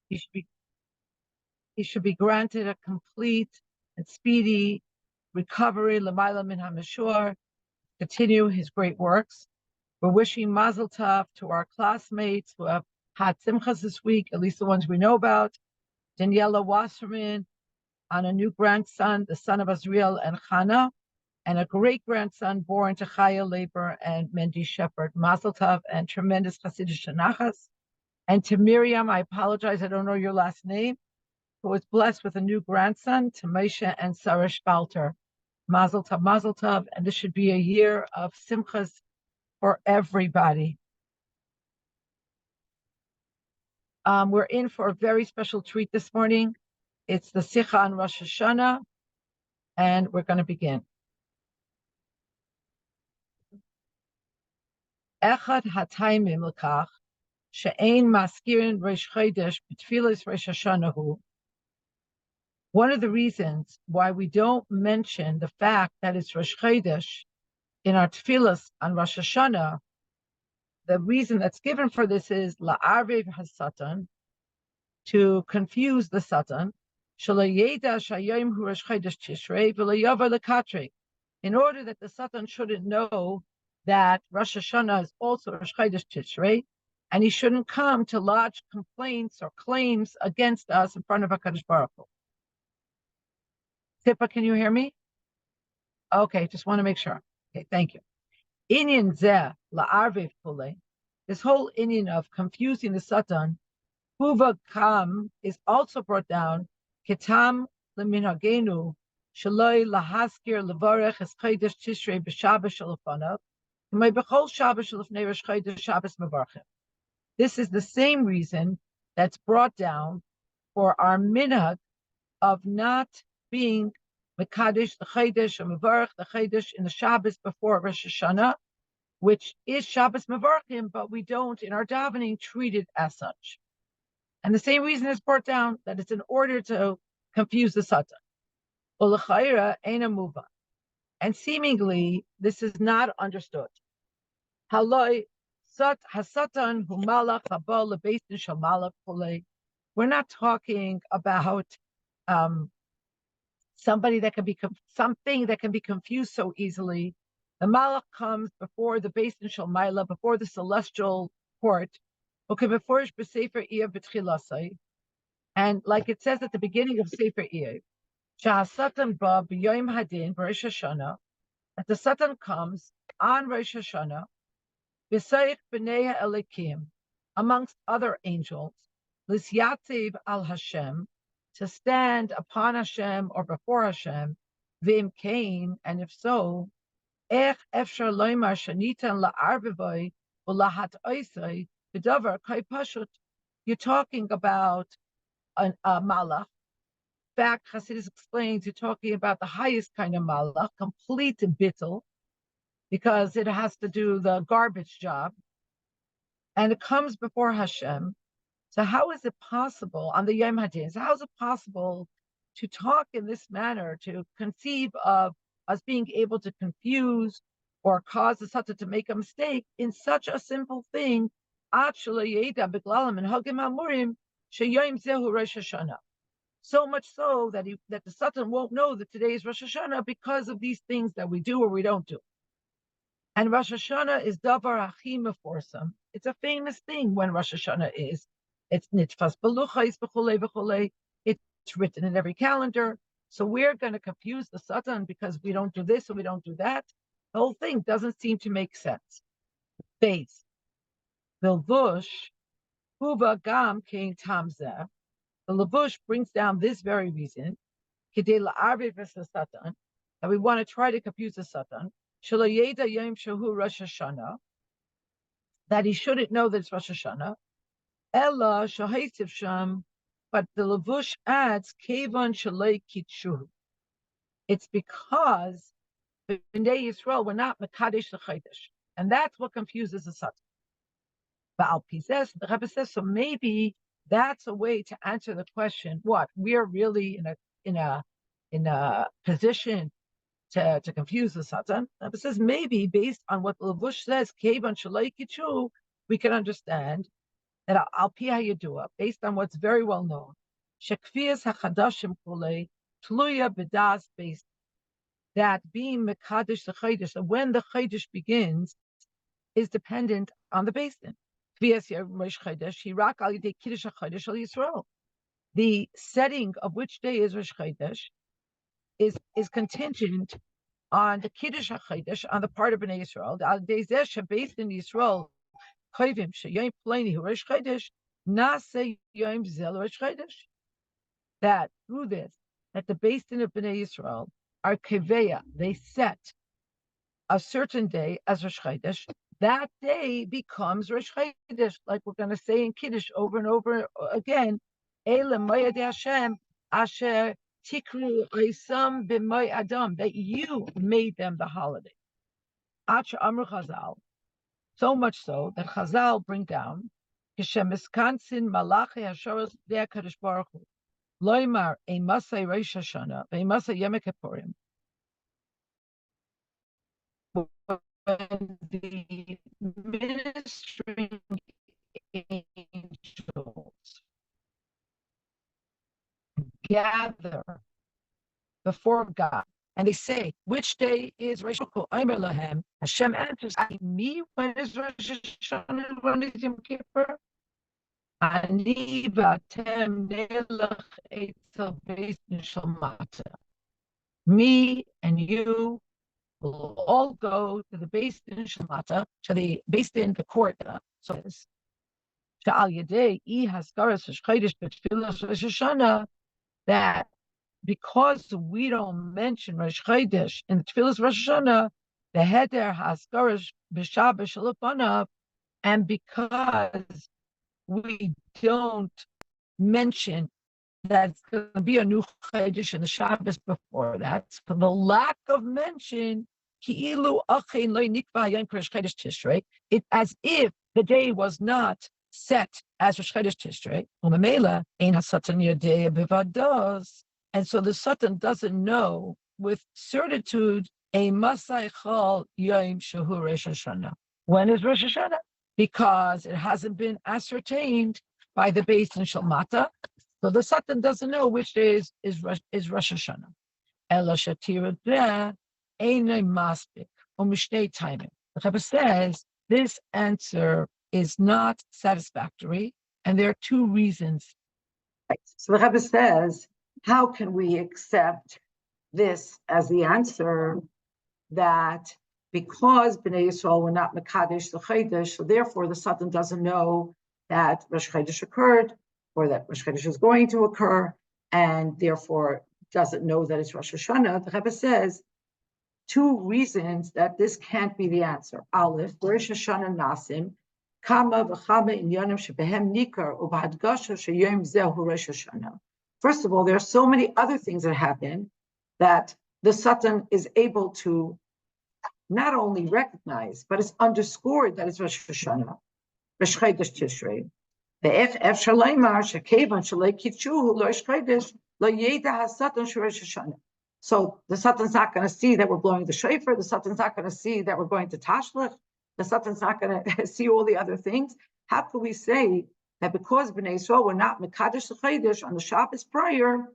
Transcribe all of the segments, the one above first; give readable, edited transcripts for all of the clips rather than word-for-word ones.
he should be he should be granted a complete and speedy recovery, L'mayla min hamishur, continue his great works. We're wishing Mazel Tov to our classmates who have had simchas this week, at least the ones we know about. Daniela Wasserman on a new grandson, the son of Azriel and Chana, and a great-grandson born to Chaya Labor and Mendy Shepherd. Mazel Tov and tremendous Hasidic Shanachas. And to Miriam, I apologize, I don't know your last name, who was blessed with a new grandson, to Moshe and Sarah Spalter. Mazel Tov, and this should be a year of simchas for everybody. We're in for a very special treat this morning. It's the Sicha on Rosh Hashana, and we're going to begin. Echad hatayimim l'kach she'ein maskirin Rosh Chodesh b'tfilas Rosh Hashanahu. One of the reasons why we don't mention the fact that it's Rosh Chodesh in our tefillas on Rosh Hashanah, the reason that's given for this is la'arvev hasatan, to confuse the satan, shalayeda shayim hu Rosh Chodesh Tishrei v'layavar lekatre, in order that the satan shouldn't know that Rosh Hashanah is also Rosh Chodesh Tishrei, and he shouldn't come to lodge complaints or claims against us in front of HaKadosh Baruch Hu. Tippa, can you hear me? Okay, just want to make sure. Okay, thank you. Inyan zeh la'arvev pule, this whole inyan of confusing the satan, huva kam, is also brought down, ketam leminhagenu, shaloi lahaskir levarech es chodesh tishrei b'shabbos shalafanav, k'may b'chol shabbos shalafnei Rosh Chodesh Shabbos mevarchim. This is the same reason that's brought down for our minhag of not being Mekadesh the Chodesh and Mevarach the Chodesh in the Shabbos before Rosh Hashanah, which is Shabbos Mevarchim, but we don't in our davening treat it as such. And the same reason is brought down, that it's in order to confuse the Satan. U'lechaira eina muvan, and seemingly this is not understood. Haloi sat hasatan hu malach haba lebeitin shel malach pulei. We're not talking about something that can be confused so easily. The malach comes before the Beis Din Shel Maila, before the celestial court. And like it says at the beginning of Sefer Iyov, Satan ba b'yom hadin b'Rosh Hashanah, that the Satan comes on Rosh Hashanah, b'seich b'nei ha'elikim, amongst other angels, l'syativ al Hashem, to stand upon Hashem or before Hashem, v'im kain, and if so, ech efshar loymar shanitan la'arvivoi u'lahat oisoi b'davar kai pashut. You're talking about a malach. In fact, Hasidus explains you're talking about the highest kind of malach, complete bittul, because it has to do the garbage job, and it comes before Hashem. So how is it possible on the Yom Hadin? So how is it possible to talk in this manner, to conceive of us being able to confuse or cause the Satan to make a mistake in such a simple thing? So much so that the Satan won't know that today is Rosh Hashanah because of these things that we do or we don't do. And Rosh Hashanah is davar hachi meforsam. It's a famous thing when Rosh Hashanah is. It's nitfas beluchais b'chulei v'chulei. It's written in every calendar. So we're going to confuse the Satan because we don't do this or we don't do that. The whole thing doesn't seem to make sense. Base. Bilvush, huva gam king tamzeh. The Lavush brings down this very reason, kidei la'arvev Satan, that we want to try to confuse the Satan. Shelo yeda yom shehu Rosh Hashanah, that he shouldn't know that it's Rosh Hashanah. Ella shahaytiv sham, but the Lavush adds kevan shalei kitshuhu. It's because the Bnei Yisrael were not mekadesh the Chodesh, and that's what confuses the Satan. But al pizes, the Rebbe says, so maybe that's a way to answer the question. What we're really in a position to confuse the Satan. The Rebbe says maybe based on what the Lavush says, kevan shalei kitshuhu, we can understand that Al Pi Hayadua, based on what's very well known, Shekvias HaChadashim Kulei, Tluya B'das based, that being Mekadesh the Chaydish, that when the Chaydish begins, is dependent on the basin. The setting of which day is Rosh Chodesh is contingent on the Kiddush HaChodesh on the part of Bnei Yisrael. Al Dezeh Shebeis in Yisrael Chayvim Sheyom Pleni Hu Rosh Chodesh Nase Yom Zel Rosh Chodesh. That through this, that the Beis Din of Bnei Yisrael are keveya, they set a certain day as Rosh Chodesh. That day becomes Rosh Chodesh, like we're going to say in Kiddush over and over again. Eile Moed Hashem Asher Tikru Oisam B'Moy Adam, that you made them the holiday. Acha Amr Chazal, so much so that Chazal bring down Kishem Miskansin Malachi Hashoros Dei Kadosh Baruch Hu Loimar Eimasei Rosh Hashana Eimasei Yom Kippurim. When the ministering angels gather before God and they say, which day is Rosh Hashanah? Hashem answers, me, when is Rosh Hashanah? When is Yom Kippur? Ani v'atem nelach etzel beis din shel mata. Me and you will all go to the Beis Din shel mata, to the Beis Din, the court. So it's Sha'al Yedei I Haskaras Rosh Chodesh B'Tfilas Rosh Hashanah, that because we don't mention Rosh Chodesh in the Tfilas Rosh Hashanah, the Heder Haskaras B'Shabbos Shel Upanav, and because we don't mention that it's going to be a new Chodesh in the Shabbos before that, for the lack of mention, it's as if the day was not set as Rosh Chodesh Tishrei. And so the Satan doesn't know with certitude a Masai Chol Yom Shehu Rosh Hashanah. When is Rosh Hashanah? Because it hasn't been ascertained by the Beis Din shel mata. So the Satan doesn't know which day is Rosh Hashanah. Ela shatira beh einay maspik u'mishnei timing. The Rebbe says this answer is not satisfactory, and there are two reasons. Right. So the Rebbe says, how can we accept this as the answer that because Bnei Yisrael were not Mekadesh the Chodesh, so therefore the Satan doesn't know that Rosh Chodesh occurred, or that Rosh Chodesh is going to occur, and therefore doesn't know that it's Rosh Hashanah. The Rebbe says two reasons that this can't be the answer. Aleph, Rosh Hashanah Nasim, Kama v'chama inyanim shebehem nikar ubahadgasha sheyom zehu Rosh Hashanah. First of all, there are so many other things that happen that the Satan is able to not only recognize, but it's underscored that it's Rosh Hashanah, Rosh Chodesh Tishrei. So the Satan's not going to see that we're blowing the shofar. The Satan's not going to see that we're going to Tashlech. The Satan's not going to see all the other things. How can we say that because Bnei Yisrael were not Mekadesh Chodesh on the Shabbos prior,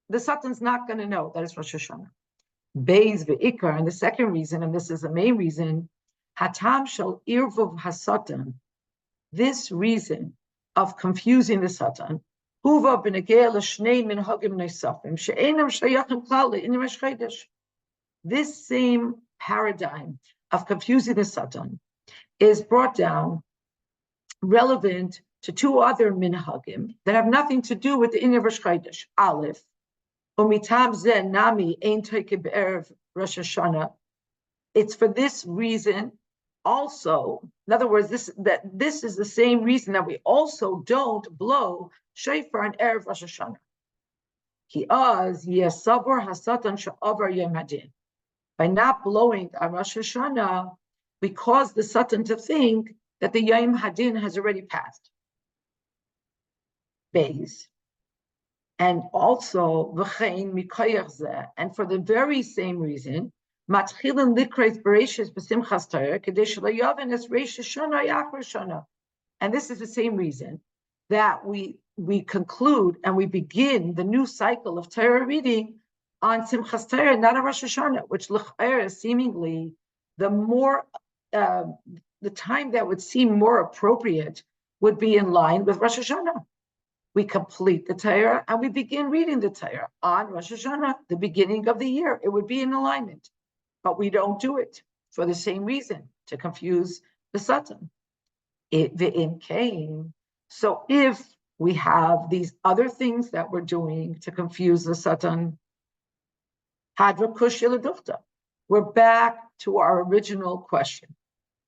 the Satan's not going to know that it's Rosh Hashanah? Beis ve'ikar, and the second reason, and this is the main reason, Hatam shel irvuv hasatan, this reason of confusing the Satan, huva b'negei l'shnei minhagim nosafim she'enam shayachim klal in Rosh Chodesh. This same paradigm of confusing the Satan is brought down relevant to two other minhagim that have nothing to do with the Rosh Chodesh. Aleph, umitam zeh nami ein toike be'erev Rosh Hashanah. It's for this reason also, in other words, this is the same reason that we also don't blow shofar on Erev Rosh Hashanah. Ki az yesavor hasatan she'avar yom hadin. By not blowing on Rosh Hashanah, we cause the Satan to think that the Yom Hadin has already passed. Beis. And also, v'chein mikoyach zeh, and for the very same reason, matchilin likreis bereishis b'simchas Torah, kedei shelo yaven es Rosh Hashanah yachar Hashanah. And this is the same reason that we conclude and we begin the new cycle of Torah reading on Simchas Torah, not on Rosh Hashanah, which l'chayr is seemingly the more the time that would seem more appropriate would be in line with Rosh Hashanah. We complete the Torah and we begin reading the Torah on Rosh Hashanah, the beginning of the year. It would be in alignment, but we don't do it for the same reason, to confuse the Satan. The in came. So if we have these other things that we're doing to confuse the Satan, Hadra Kushya Ledufta, we're back to our original question.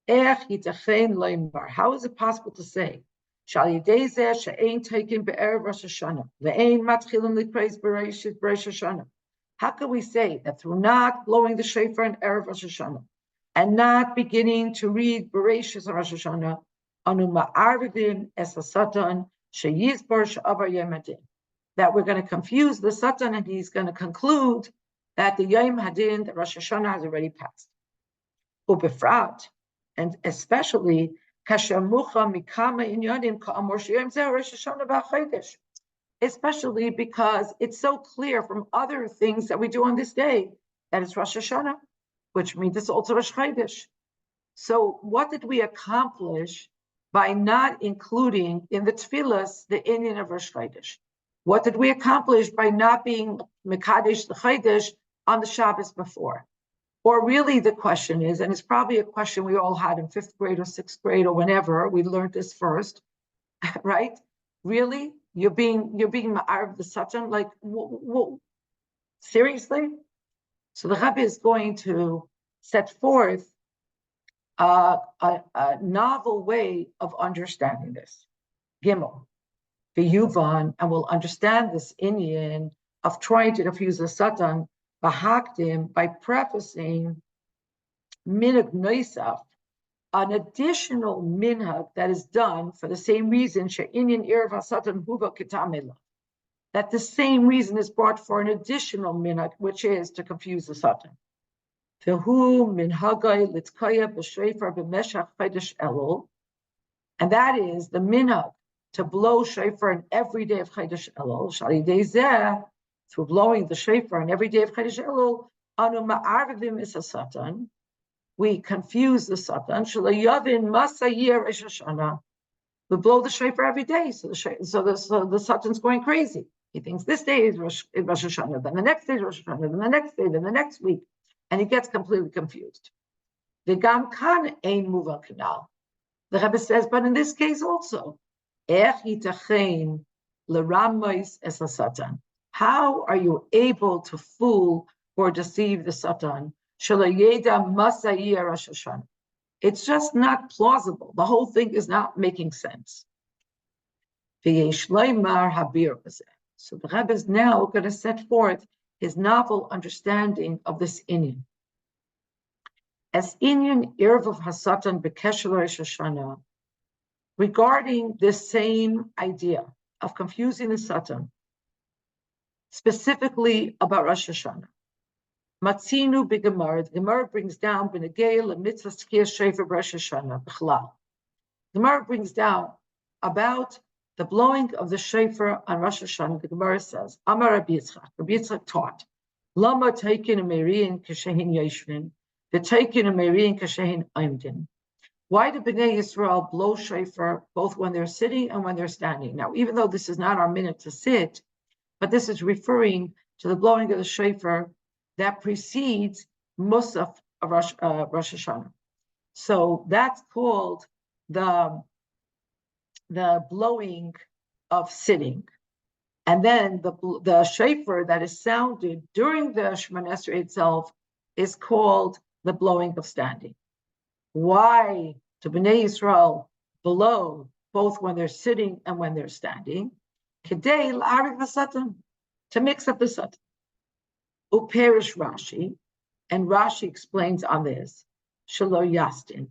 How is it possible to say how can we say that through not blowing the shofar in Erev Rosh Hashanah and not beginning to read Bereshis on Rosh Hashanah, that we're going to confuse the Satan and he's going to conclude that the Yom Hadin, that Rosh Hashanah has already passed. Ubefrat, and especially especially because it's so clear from other things that we do on this day that it's Rosh Hashanah, which means it's also Rosh Chodesh. So what did we accomplish by not including in the tefillas the inyan of Rosh Chodesh? What did we accomplish by not being Mekadesh the Chodesh on the Shabbos before? Or really the question is, and it's probably a question we all had in 5th grade or 6th grade or whenever we learned this first, right? Really? You're being Ma'arv the Satan? Like, seriously? So the Rebbe is going to set forth a novel way of understanding this. Gimel, the Yuvan, and we'll understand this inyan of trying to confuse the Satan by prefacing minhag noisaf, an additional minhag that is done for the same reason she'inyan erev hasatan huva kitamela, that the same reason is brought for an additional minhag, which is to confuse the Satan. V'hu minhagay litkaya b'shofar b'meshach chodesh elul, and that is the minhag to blow shofar in every day of chodesh elul. Shalidei zeh, through blowing the shofar in every day of Chodesh Elul, anu ma'arvim is a Satan. We confuse the Satan. Shalayavin masayir Rosh Hashanah. We blow the shofar every day, so the Satan's going crazy. He thinks this day is Rosh Hashanah, then the next day is Rosh Hashanah, then the next day, then the next week, and he gets completely confused. The Gam Kan ein muval kanal. The Rebbe says, but in this case also, ech yitachein l'ramais es a Satan. How are you able to fool or deceive the Satan? It's just not plausible. The whole thing is not making sense. So the Rebbe is now going to set forth his novel understanding of this inyan. As inyan irvav hasatan b'kesher Rosh Hashanah, regarding this same idea of confusing the Satan, specifically about Rosh Hashanah. Matzinu b'Gemara, the Gemara brings down b'negei l'mitzvah skiyas shofar Rosh Hashanah b'chlal. The Gemara brings down about the blowing of the shofar on Rosh Hashanah. The Gemara says, Amar Rabbi Yitzchak taught, Lama teikin u'meriin kashehin yeshvin, the teikin u'meriin kashehin oimdin. Why do Bnei Yisrael blow shofar both when they're sitting and when they're standing? Now, even though this is not our minute to sit, but this is referring to the blowing of the shofar that precedes Musaf of Rosh Hashanah. So that's called the blowing of sitting. And then the shofar that is sounded during the Shemoneh Esrei itself is called the blowing of standing. Why do Bnei Yisrael blow both when they're sitting and when they're standing? Kedei l'ariv v'satan, to mix up the Satan. Uperish Rashi, and Rashi explains on this, Shelo Yastin.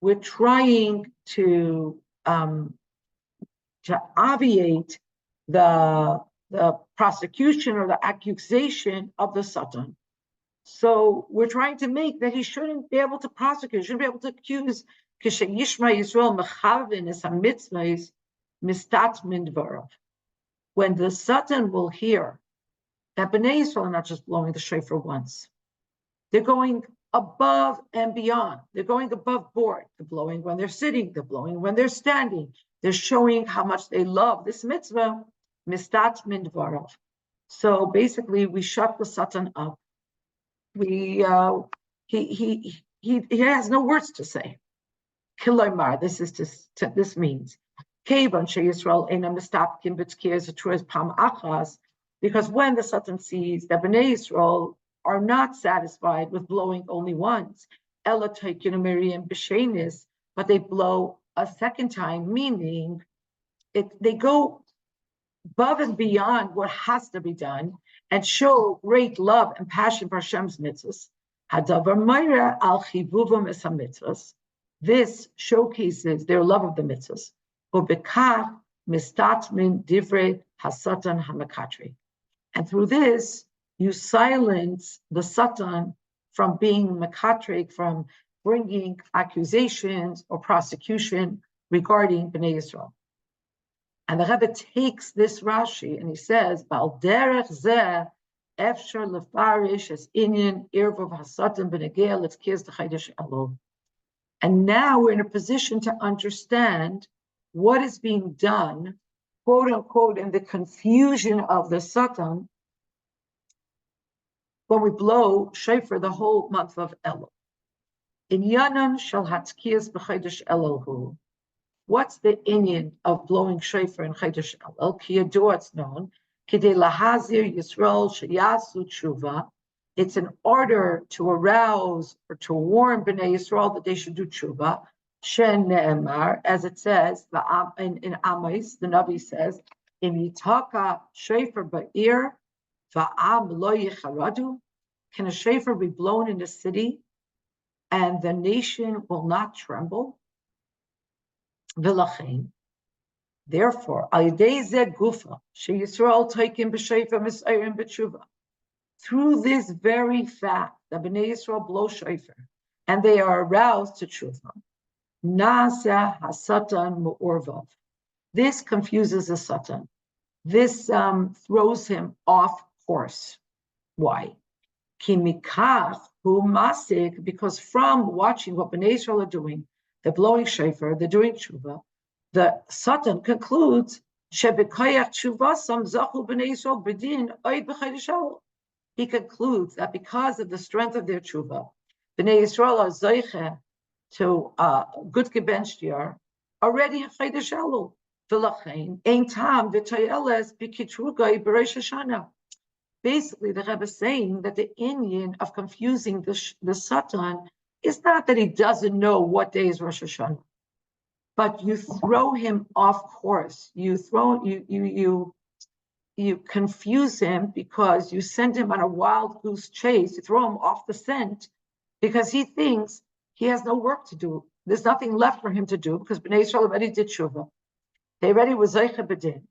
We're trying to obviate the prosecution or the accusation of the Satan. So we're trying to make that he shouldn't be able to prosecute, shouldn't be able to accuse Kishayishma Yisrael mechavin es hamitzvahs mistat min dvarav. When the Satan will hear that Bnei Yisrael are not just blowing the shofar once, they're going above and beyond. They're going above board. They're blowing when they're sitting. They're blowing when they're standing. They're showing how much they love this mitzvah, mistat min dvarav. So basically, we shut the Satan up. He has no words to say. Kilomar, this means because when the Satan sees that Bnei Yisrael are not satisfied with blowing only once, but they blow a second time, meaning they go above and beyond what has to be done and show great love and passion for Hashem's mitzvahs. This showcases their love of the mitzvahs. And through this, you silence the Satan from being mekatrik, from bringing accusations or prosecution regarding Bnei Yisrael. And the Rebbe takes this Rashi and he says, "Bal derech zeh efshar lefarish es inyan irvav hasatan b'negel etzkias d'chaydesh elul." And now we're in a position to understand what is being done, quote unquote, in the confusion of the Satan when we blow shofar the whole month of Elul. In Yanan shall hatzkias b'chaydesh elul. What's the inyan of blowing shofar in Chaydesh Elul? Ki yadua, it's known. Kidei lahazir Yisrael sheyasu tshuva. It's an order to arouse or to warn Bnei Yisrael that they should do tshuva. Shen ne'emar, as it says in Amos, the Navi says, "Im yitaka shofar ba'ir va'am lo yicharadu." Can a shofar be blown in the city and the nation will not tremble? V'lachein. Therefore, al yedei zeh gufa sheYisrael taken b'shofar misayrim b'tshuva. Through this very fact that Bnei Yisrael blow shofar and they are aroused to tshuva, nasa hasatan mu'orvav. This confuses the Satan. This throws him off course. Why? Ki mikach hu masik, because from watching what Bnei Yisrael are doing, they're blowing shofar, they're doing tshuva, the Satan concludes, shebekayach tshuvasam zachu Bnei Yisrael b'din oid b'chaydesh elul. He concludes that because of the strength of their tshuva, Bnei Yisrael are zeiche to good gebenchtiyar already in Chaydesh Elul. V'lachein ein tam v'toyeles b'kitrugai b'Rosh Hashana. Basically, the Rebbe is saying that the inyan of confusing the Satan is not that he doesn't know what day is Rosh Hashanah, but you throw him off course. You confuse him because you send him on a wild goose chase. You throw him off the scent because he thinks he has no work to do. There's nothing left for him to do because Bnei Yisrael already did tshuva. They already was zeicha b'din.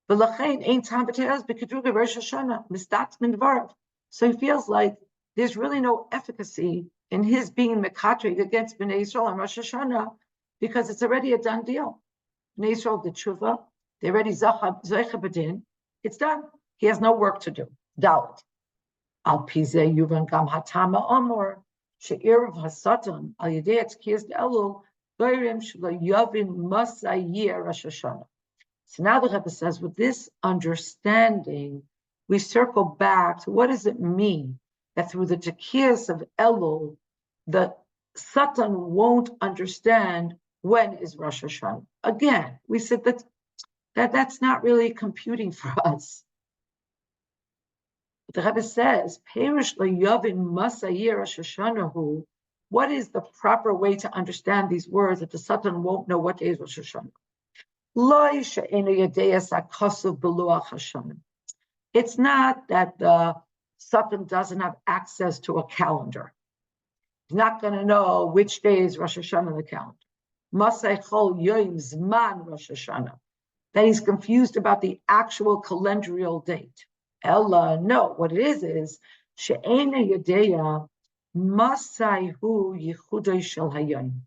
V'lachein ein tam b'teres b'kedruga Rosh Hashana mistat min dvarav. So he feels like there's really no efficacy in his being mekatrik against Bnei Yisrael and Rosh Hashanah because it's already a done deal. Bnei Yisrael did tshuva. They already zeicha b'din. It's done. He has no work to do. Dalit. Al pizeh yuvan gam hatama amor she'irav hasatan al yedei etzkias elul goyrim shelo yavin masayir Rosh Hashanah. So now the Rebbe says, with this understanding, we circle back to what does it mean that through the tekiyas of Elul, the Satan won't understand when is Rosh Hashanah. Again, we said that's not really computing for us. But the Rebbe says, "Perish le'yavin masayir Rosh Hashanah." What is the proper way to understand these words that the Satan won't know what day is Rosh Hashanah? It's not that the Satan doesn't have access to a calendar. He's not going to know which day is Rosh Hashanah on the calendar. Masay chol yoim zman Rosh Hashanah. That he's confused about the actual calendrial date. Ella, no, what it is she'ena yadeya masay hu yichudei shel hayom.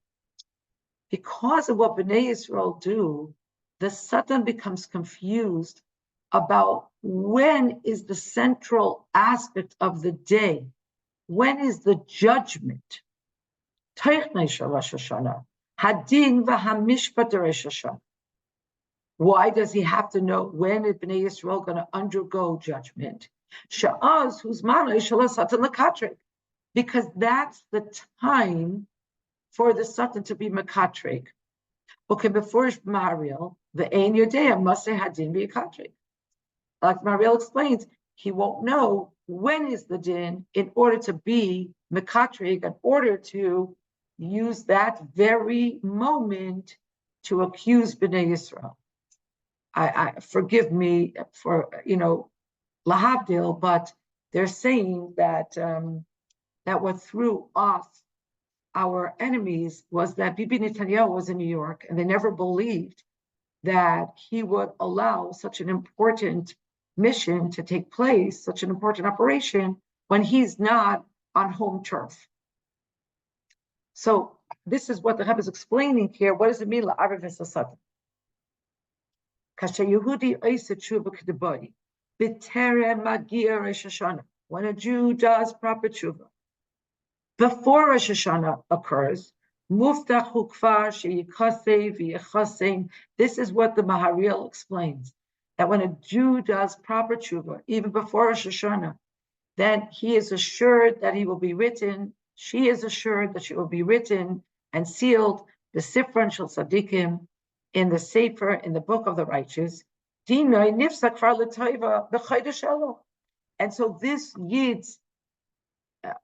because of what Bnei Yisrael do, the Satan becomes confused about when is the central aspect of the day, when is the judgment. Hadin v'hamishpat Rosh Hashanah. Why does he have to know when is Bnei Yisrael going to undergo judgment? Sha'az whose mana Satan l'katrik, because that's the time for the Satan to be makatrik. Okay, before Mariel, the Ein Yodea must say Hadin be katrik. Like Mariel explains, he won't know when is the din in order to be makatrik, in order to use that very moment to accuse Bnei Yisrael. I forgive me for lahavdil, but they're saying that that what threw off our enemies was that Bibi Netanyahu was in New York, and they never believed that he would allow such an important mission to take place, such an important operation, when he's not on home turf. So this is what the Rebbe is explaining here. What does it mean, la'arav v'sasad? When a Jew does proper tshuva, before Rosh Hashanah occurs, this is what the Maharil explains, that when a Jew does proper tshuva, even before Rosh Hashanah, then he is assured that he will be written, she is assured that she will be written and sealed, the Sifron Shel Tzadikim, in the Sefer, in the book of the righteous. And so this Yid's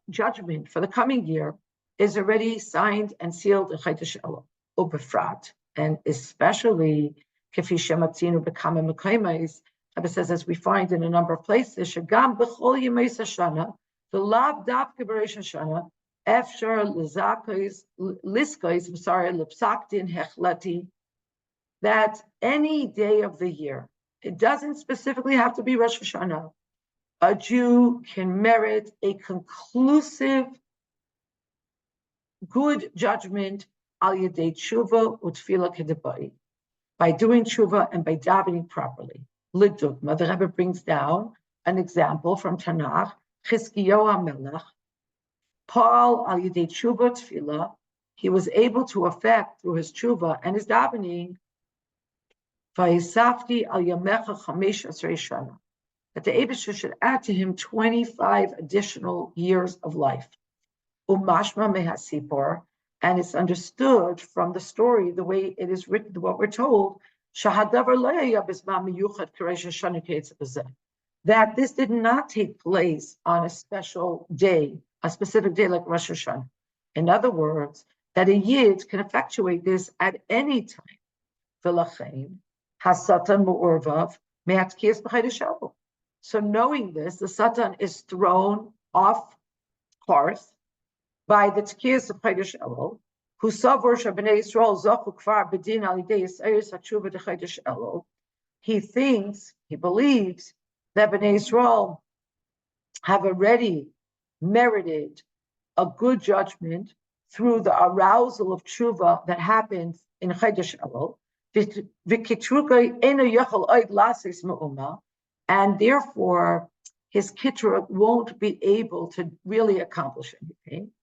judgment for the coming year is already signed and sealed in Chodesh Elul, ubefrat, and especially Kefi Shematzinu B'Kama Mekaymes. Rebbe says, as we find in a number of places, Shagam B'Chol Yemei Hashana, the Lav Daf B'Rosh Hashana, Efshar L'Zakos Liskos, L'Psakdin Hechlati, that any day of the year, it doesn't specifically have to be Rosh Hashanah, a Jew can merit a conclusive good judgment al yedei tshuva utfila kedebai, by doing tshuva and by davening properly. L'dugma, the Rebbe brings down an example from Tanakh, Chizkiyahu HaMelech, Paul al yedei tshuva tefillah, he was able to affect through his tshuva and his davening, vayisafti al yamecha chamesh asrei shana, that the Eibusher should add to him 25 additional years of life. Umashma mehasipor, and it's understood from the story, the way it is written, what we're told, that this did not take place on a special day, a specific day like Rosh Hashanah. In other words, that a Yid can effectuate this at any time. So knowing this, the Satan is thrown off course by the Tkiyas of Chodesh Elul, who savor Bnei Yisrael zochu kvar bedin al yidei yisayis hatshuva de Chodesh Elul. He thinks, he believes that Bnei Yisrael have already merited a good judgment through the arousal of tshuva that happens in Chodesh Elul. And therefore, his kitra won't be able to really accomplish anything.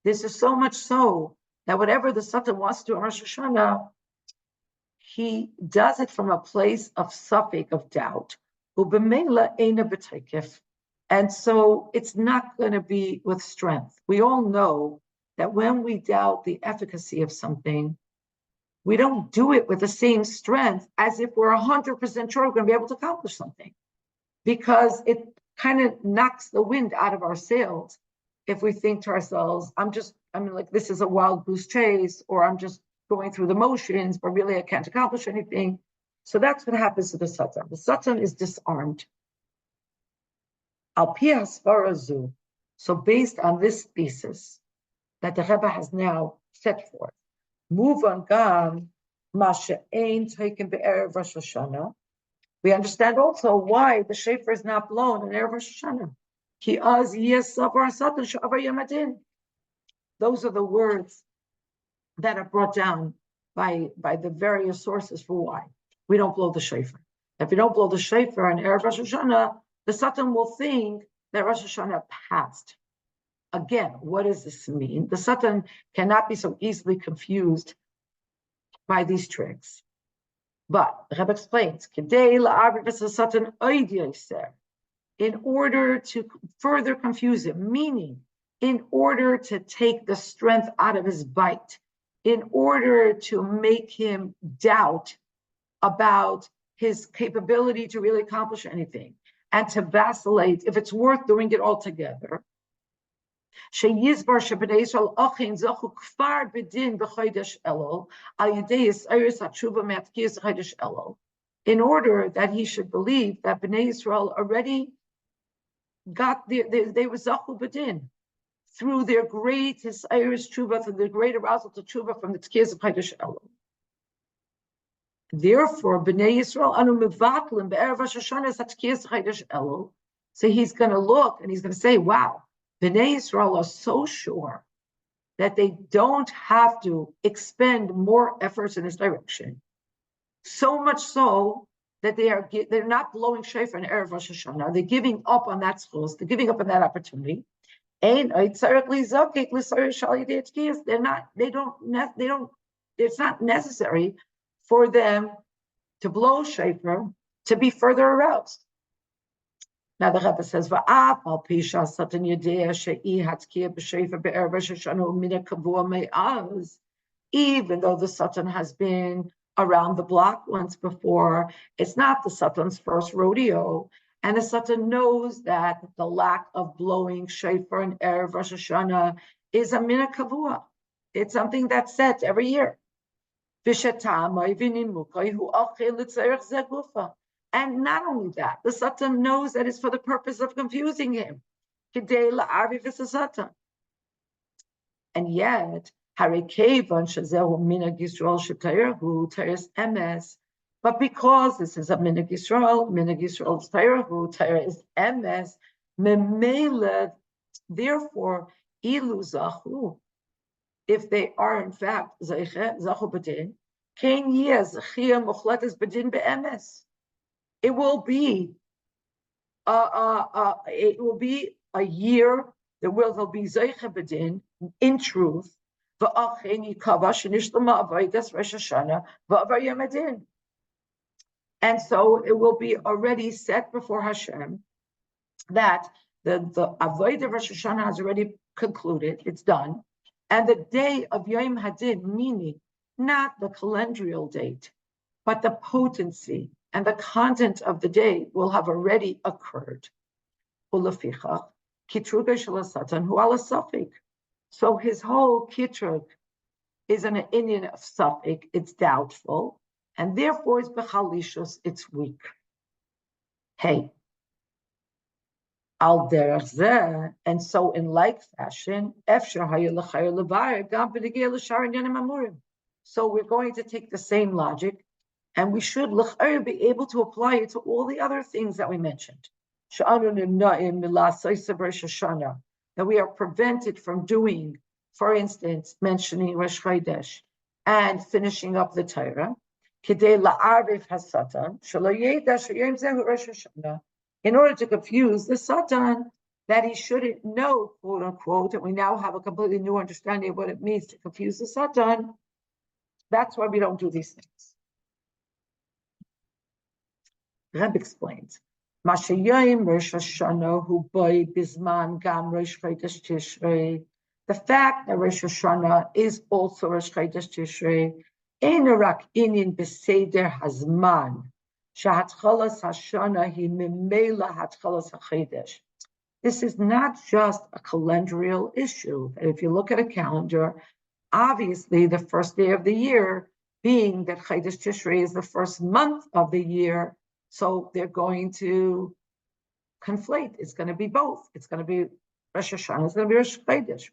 This is so much so that whatever the Satan wants to do on Rosh Hashanah, he does it from a place of suffix, of doubt. And so it's not going to be with strength. We all know that when we doubt the efficacy of something, we don't do it with the same strength as if we're 100% sure we're going to be able to accomplish something, because it kind of knocks the wind out of our sails if we think to ourselves, this is a wild goose chase, or I'm just going through the motions, but really I can't accomplish anything. So that's what happens to the Satan. The Satan is disarmed. Al pi hasvarazu. So based on this thesis that the Rebbe has now set forth, move on gam masha'ein taken be'erev Rosh Hashanah. We understand also why the shofar is not blown in erev Rosh Hashanah, Ki az yesavar satan shavar yamadin. Those are the words that are brought down by the various sources for why we don't blow the shofar. If you don't blow the shofar on Erev Rosh Hashanah, the Satan will think that Rosh Hashanah passed. Again, what does this mean? The Satan cannot be so easily confused by these tricks. But the Rebbe explains, in order to further confuse him, meaning in order to take the strength out of his bite, in order to make him doubt about his capability to really accomplish anything, and to vacillate if it's worth doing it all together. In order that he should believe that Bnei Yisrael already got they were zachu b'din through their great Irish tshuva, through the great arousal to tshuva from the tkiyas of Chodesh Elul. Therefore, Bnei Yisrael anu mevatlim be'erev Rosh Hashanah es tkiyas Chodesh Elul. So he's going to look and he's going to say, "Wow, Bnei Yisrael are so sure that they don't have to expend more efforts in this direction. So much so that they're not blowing shofar in Erev Rosh Hashanah. They're giving up on that schools. They're giving up on that opportunity. They're not. They don't. It's not necessary for them to blow shofar to be further aroused." Now the Rebbe says, even though the Satan has been around the block once before, it's not the Satan's first rodeo. And the Satan knows that the lack of blowing shofar and Erev Rosh Hashanah is a mina kavua. It's something that's set every year. And not only that, the Satan knows that it's for the purpose of confusing him. And yet, but because this is a minhag Yisrael's Torah is emes, therefore, ilu zachu, if they are in fact zachu b'din, kein yeh zechia muchletes b'din be'emes. It will be a year that there'll be zeiche b'din in truth. And so it will be already set before Hashem that the avodah of Rosh Hashanah has already concluded; it's done, and the day of Yom Hadin, meaning not the calendrial date, but the potency and the content of the day will have already occurred. So his whole kitrug is an Indian of suffix, it's doubtful, and therefore it's bechalishus, it's weak. Hey, al derech zeh, and so in like fashion, efshar hayu l'chayr levar gam b'negei l'shar inyanim amurim. So we're going to take the same logic, and we should be able to apply it to all the other things that we mentioned. That we are prevented from doing, for instance, mentioning Rosh Chodesh and finishing up the Torah. In order to confuse the Satan, that he shouldn't know, quote unquote, and we now have a completely new understanding of what it means to confuse the Satan. That's why we don't do these things. Reb explains, Mashayim Rosh Hashanah hu boy bisman gam Rosh Chodesh Tishrei. The fact that Rosh Hashanah is also Rosh Chodesh Tishrei, ein rak inin beseder hazman, shehatchalas Hashana hi mimela hatchalas hachodesh. This is not just a calendrial issue. If you look at a calendar, obviously the first day of the year, being that Chodesh Tishrei is the first month of the year, so they're going to conflate. It's going to be both. It's going to be Rosh Hashanah, it's going to be Rosh Chodesh.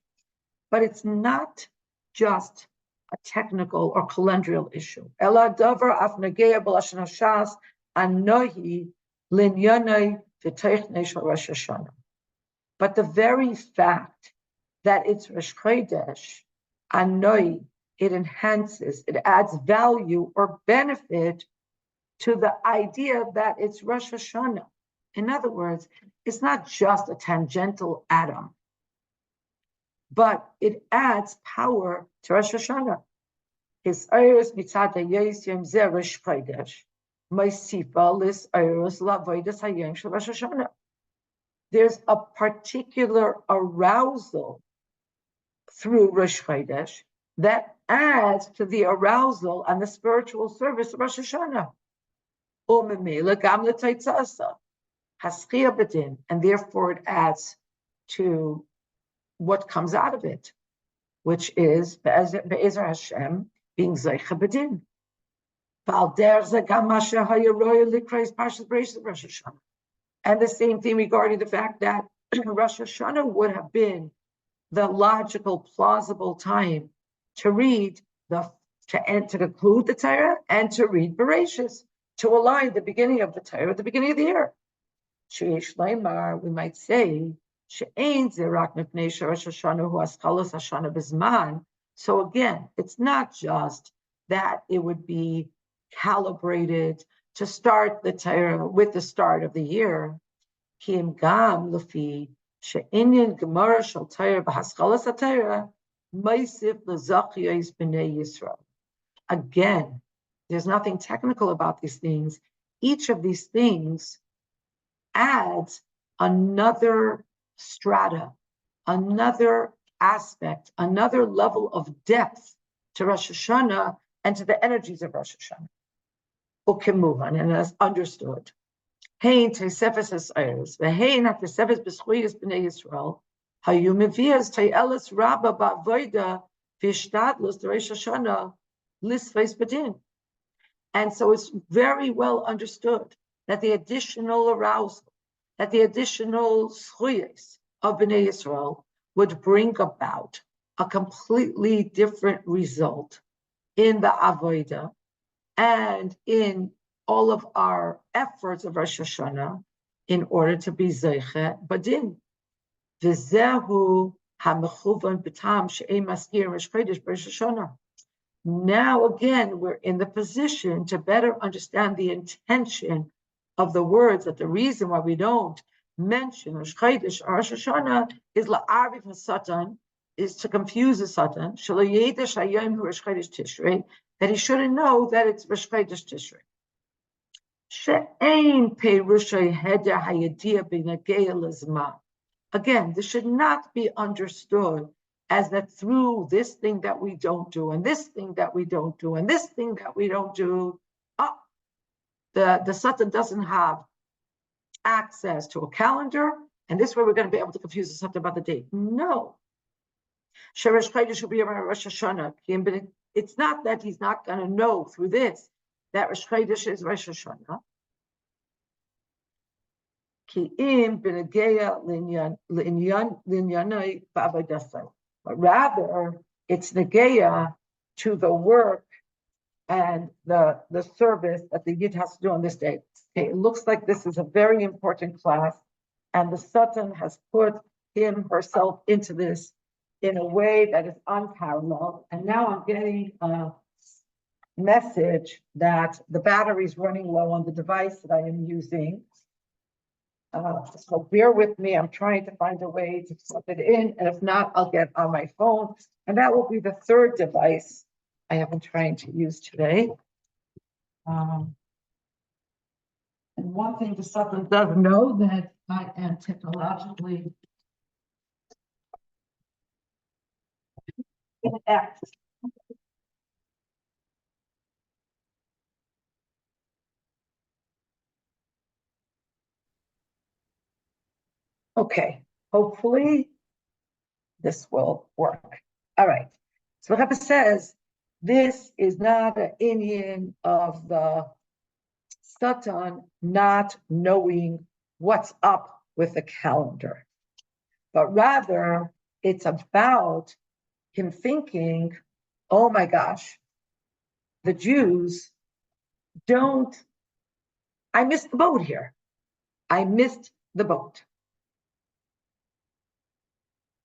But it's not just a technical or calendrial issue. Ela davar af nageya b'lashon hashas anohi linyanei v'teichne shel Rosh Hashanah. But the very fact that it's Rosh Chodesh, Anoi, it enhances, it adds value or benefit to the idea that it's Rosh Hashanah. In other words, it's not just a tangential atom, but it adds power to Rosh Hashanah. His iris mitzad hayos yom zeh Rosh Chodesh, ma'isifa lis iris la'avodas hayom shel Rosh Hashanah. There's a particular arousal through Rosh Chodesh that adds to the arousal and the spiritual service of Rosh Hashanah. And therefore it adds to what comes out of it, which is Be'ezer Hashem being Zeicha B'din. And the same thing regarding the fact that Rosh Hashanah would have been the logical, plausible time to read to conclude the Torah and to read Bereshis, to align the beginning of the Torah at the beginning of the year. Sheish Leimar, we might say, She'ein Zerak Mipnei Rosh Hashanah Hu Aschalos Hashana B'Zman. So again, it's not just that it would be calibrated to start the Torah with the start of the year. Kim Gam Lefi She'inyan Gemara Shal Torah B'Haschalos HaTorah Meisif L'Zachiyos B'nei Yisrael. Again, there's nothing technical about these things. Each of these things adds another strata, another aspect, another level of depth to Rosh Hashanah and to the energies of Rosh Hashanah. Ukemuvan, and as understood. Hein Tesefes Esayros, Vehein HaTesefes B'Schuyas B'nei Yisrael, Hayu Mevias Te'elis Rabba Ba'avoida V'Ishtadlus Rosh Hashanah Lisveis B'Din. And so it's very well understood that the additional arousal, that the additional schuyas of Bnei Yisrael would bring about a completely different result in the avodah and in all of our efforts of Rosh Hashanah in order to be zeiche badin. V'zehu hamechuvan b'tam she'ein maskir Rosh Chodesh Rosh Hashanah. Now again, we're in the position to better understand the intention of the words, that the reason why we don't mention Rosh Chodesh or Rosh Hashanah is la'arif hasatan, is to confuse the Satan, shelo yedesh hayom hu Rosh Chodesh Tishrei, that he shouldn't know that it's Rosh Chodesh Tishrei. She'ein perushay heder hayadia b'nagei lezman. Again, this should not be understood as that through this thing that we don't do, and this thing that we don't do, and this thing that we don't do, the Satan doesn't have access to a calendar, and this way we're going to be able to confuse the Satan about the date. No. Rosh Chodesh should be around Rosh Hashanah. It's not that he's not going to know through this that Rosh Chodesh is Rosh Hashanah. But rather, it's negeya to the work and the service that the Yid has to do on this day. Okay, it looks like this is a very important class, and the Satan has put herself into this in a way that is unparalleled. And now I'm getting a message that the battery is running low on the device that I am using. So bear with me. I'm trying to find a way to plug it in, and if not, I'll get on my phone. And that will be the third device I have been trying to use today. And one thing the Satan does know, that I am technologically inept. Okay, hopefully this will work. All right. So the Rebbe says, this is not an Indian of the Satan not knowing what's up with the calendar, but rather it's about him thinking, oh my gosh, the Jews I missed the boat here. I missed the boat.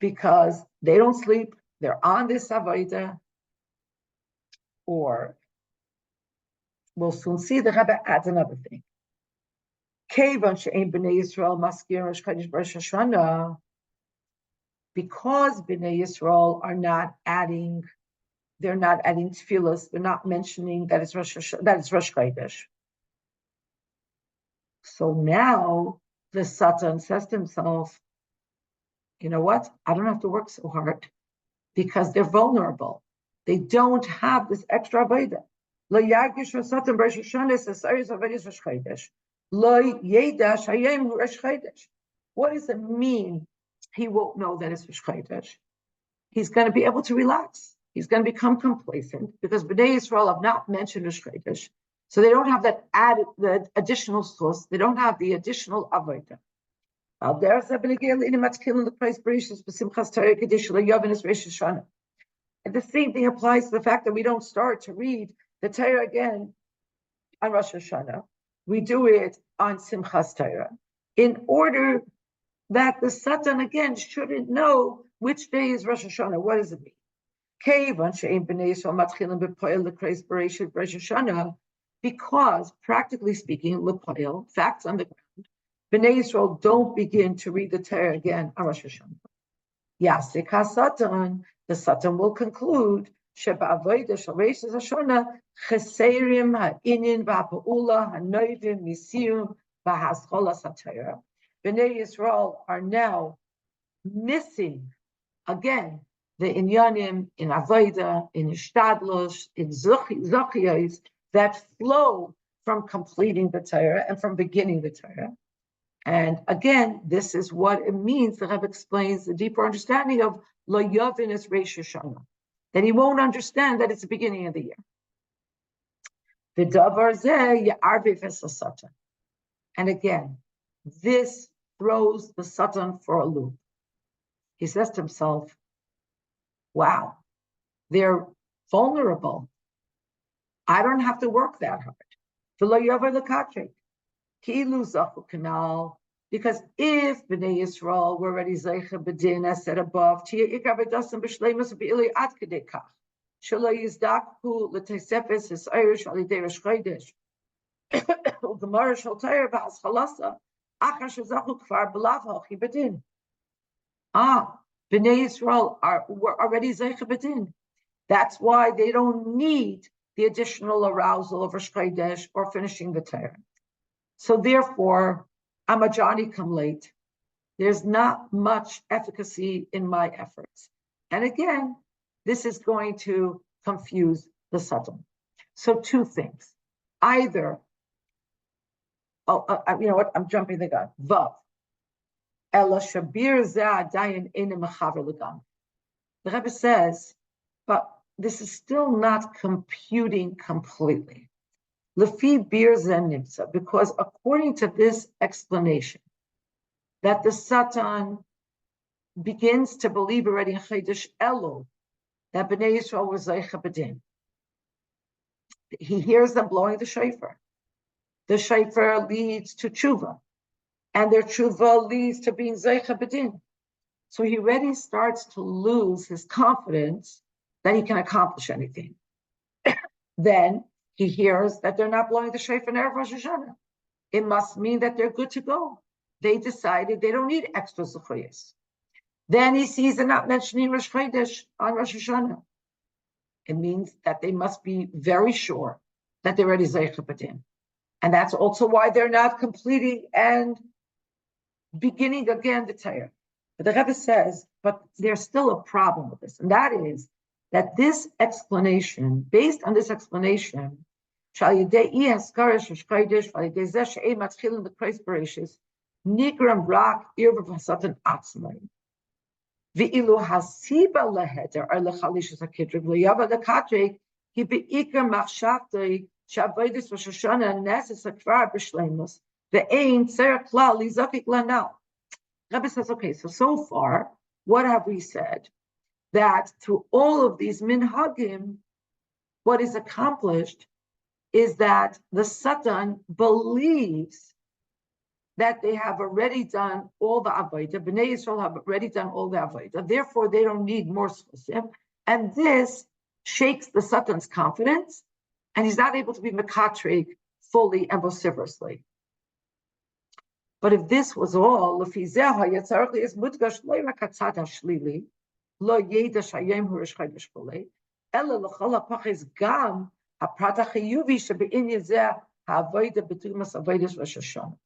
because they don't sleep, they're on this avodah, or we'll soon see the Rebbe adds another thing. Because Bnei Yisrael are not adding, they're not adding tefillas, they're not mentioning that it's Rosh Chodesh. So now the Satan says to himself, you know what? I don't have to work so hard because they're vulnerable. They don't have this extra avodah. Lo yagish Satan Rosh Hashanah says Rosh Chodesh. Lo yedash hayem Rosh Chodesh. What does it mean? He won't know that it's Rosh Chodesh. He's going to be able to relax. He's going to become complacent because Bnei Yisrael have not mentioned Rosh Chodesh, so they don't have that added, the additional source. They don't have the additional avodah. And the same thing applies to the fact that we don't start to read the Torah again on Rosh Hashanah. We do it on Simchas Torah in order that the Satan again shouldn't know which day is Rosh Hashanah. What does it mean? Because practically speaking, facts on the ground, Bnei Yisrael don't begin to read the Torah again on Rosh Hashanah. Yasik HaSatan, the Satan will conclude Sheba'avodah Shel Rosh Hashanah Cheserim Ha'inin V'Ha'Pa'ula Ha'Noivim Misium V'Hascholas HaTorah. Bnei Yisrael are now missing again the inyanim in avodah, in ishtadlus, in zachiyos that flow from completing the Torah and from beginning the Torah. And again, this is what it means. The Rebbe explains the deeper understanding of lo yavin is Rosh Hashanah, that he won't understand that it's the beginning of the year. The davar zeh ya'arviv es Satan, and again, this throws the Satan for a loop. He says to himself, wow, they're vulnerable. I don't have to work that hard. Because if Bnei Yisrael were already Zeicha B'din, as said above, Bnei Yisrael were already Zeicha B'din. That's why they don't need the additional arousal of Rosh Chodesh or finishing the Torah. So therefore, I'm a Johnny come late. There's not much efficacy in my efforts. And again, this is going to confuse the Satan. So two things. Either, you know what, I'm jumping the gun. Vav. The Rebbe says, but this is still not computing completely. Because according to this explanation, that the Satan begins to believe already in Chodesh Elul, that Bnei Yisrael was Zeicha B'din. He hears them blowing the shofar. The shofar leads to tshuva, and their tshuva leads to being Zeicha B'din. So he already starts to lose his confidence that he can accomplish anything. Then he hears that they're not blowing the shofar in Erev Rosh Hashanah. It must mean that they're good to go. They decided they don't need extra zechuyos. Then he sees they're not mentioning Rosh Chodesh on Rosh Hashanah. It means that they must be very sure that they're already Zeicha B'din. And that's also why they're not completing and beginning again the Torah. But the Rebbe says, but there's still a problem with this, and that is that this explanation, based on this explanation, nigram rak irvav hasatan atzmai. Ve'ilu hasiba leheder ar lechalishas hakidrig leyava lekadrig he beikar machshavtei shavodis Rosh Hashanah neses hakvar b'shleimus ve'ein tzera klal lizakik lanal. Rebbe says, okay, so far, what have we said? That through all of these minhagim, what is accomplished is that the Satan believes that they have already done all the avodah. Bnei Yisrael have already done all the avodah. Therefore, they don't need more schusim. And this shakes the Satan's confidence, and he's not able to be mekatrig fully and vociferously. But if this was all, lo yeda shayim hu rishchaydish b'lei, ela l'chol hapachis gam haprat hachiyuvi shebe'in yezeh ha'avodah b'tumas avodas Rosh Hashanah.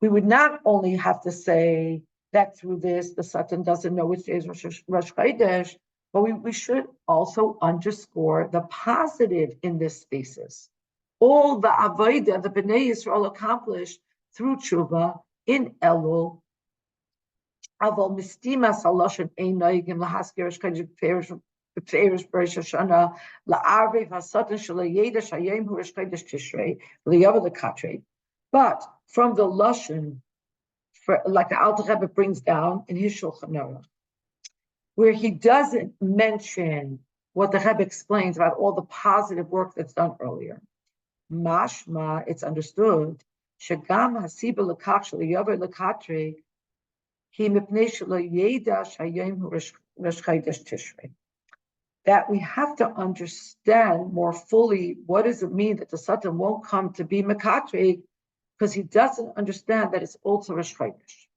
We would not only have to say that through this the Satan doesn't know which day is Rosh Chodesh, but we should also underscore the positive in this thesis. All the avodah the Bnei Yisrael accomplished through tshuva in Elul, aval mistimas haloshen ein noigim lahaskir Rosh Chodesh b'feirish b'Rosh Hashanah la'arvei v'asatan shelo yeda shayim hu Rosh Chodesh Tishrei v'liyavad l'katrei. But from the Lashon, like the Alter Rebbe brings down in his Shulchan Aruch, where he doesn't mention what the Rebbe explains about all the positive work that's done earlier. Mashma, it's understood, Shagam hasiba l'kach shel yavar l'katre, he mipnei shelo yeda shayim hu Rosh Chodesh Tishrei. That we have to understand more fully what does it mean that the Satan won't come to be mekatre, because he doesn't understand that it's also Rosh Chodesh.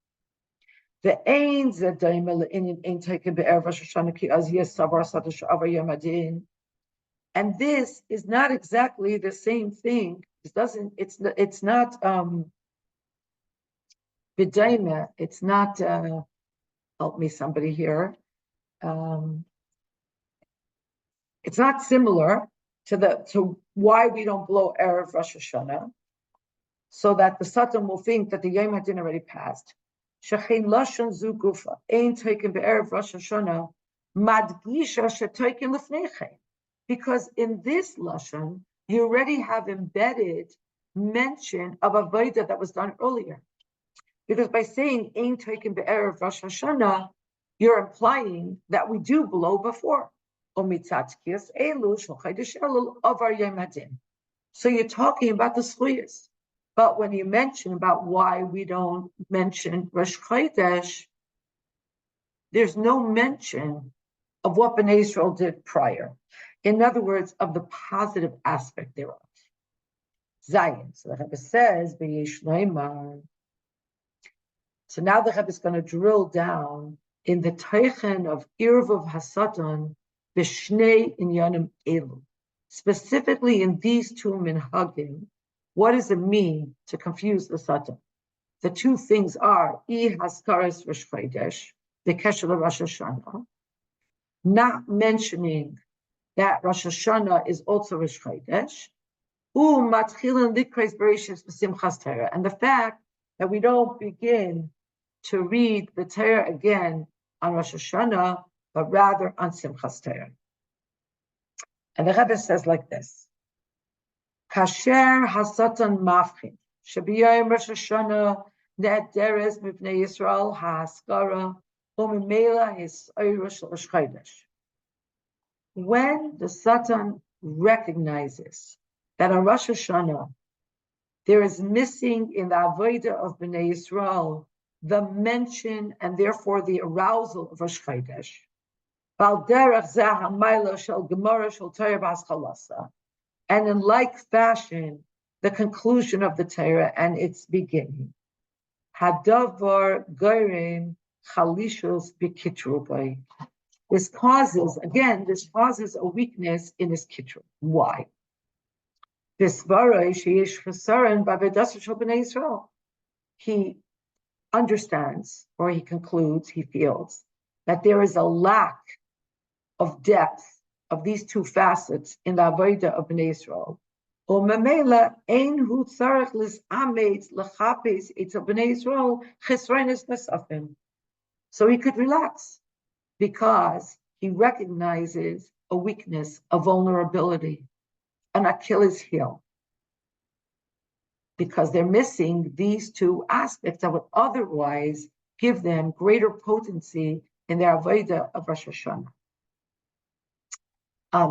The ein zedayim le'inyan ein taken be'erev Rosh Hashanah ki az yes savar satan she'avar yom hadin. And this is not exactly the same thing. It doesn't. It's not b'daima. It's not. Help me, somebody here. It's not similar to why we don't blow erev Rosh Hashanah, so that the Satan will think that the Yom Hadin already passed. Shechein lashon zu gufa ein taken be'erev Rosh Hashanah madgisha shetoikin lefneichen, because in this lashon you already have embedded mention of avodah that was done earlier. Because by saying ein taken be'erev Rosh Hashanah, you're implying that we do blow before. Omitzatkias elu shel chodesh Elul avar Yom Hadin. So you're talking about the zchuyos. But when you mention about why we don't mention Rosh Chodesh, there's no mention of what Bnei Yisrael did prior. In other words, of the positive aspect thereof. Zayin. So the Rebbe says, B'yesh Leimar. So now the Rebbe is going to drill down in the teichen of Irvav Hasatan b'shnei inyanim elu. Specifically in these two minhagim. What does it mean to confuse the Satan? The two things are haskaras Rosh Chodesh, the kesher Rosh Hashanah, not mentioning that Rosh Hashanah is also Rosh Chodesh, matchilan likreis bereshis b'simchas Torah, and the fact that we don't begin to read the Torah again on Rosh Hashanah, but rather on Simchas Torah. And the Rebbe says like this. Kasher hasatan mafchin shebiyayim Rosh Hashanah ne'ederes mipnei Yisrael ha'askara u'mimela his Rosh Chodesh. When the Satan recognizes that on Rosh Hashanah there is missing in the avodah of Bnei Yisrael the mention and therefore the arousal of Rosh Chodesh, Bal derech zeh ha'mayla shel gemara shel Torah b'haschalasa. And in like fashion, the conclusion of the Torah and its beginning. Hadavar goyim chalishos b'kitrubai. This causes a weakness in his kitru. Why? He understands, or he concludes, he feels, that there is a lack of depth of these two facets in the avodah of Bnei Yisrael. So he could relax because he recognizes a weakness, a vulnerability, an Achilles heel, because they're missing these two aspects that would otherwise give them greater potency in their avodah of Rosh Hashanah.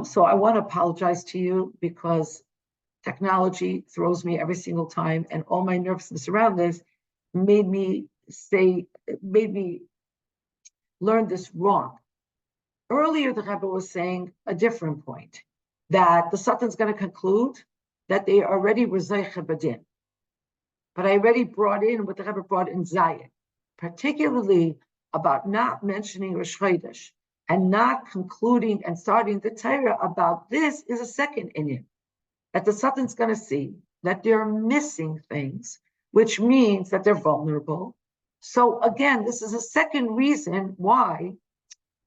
So I want to apologize to you because technology throws me every single time, and all my nervousness around this made me learn this wrong. Earlier, the Rebbe was saying a different point, that the Satan's going to conclude that they already were Zeicha Badin. But I already brought in what the Rebbe brought in Zayin, particularly about not mentioning Rosh Chodesh and not concluding and starting the Torah about this is a second inyan, that the Satan's going to see that they're missing things, which means that they're vulnerable. So again, this is a second reason why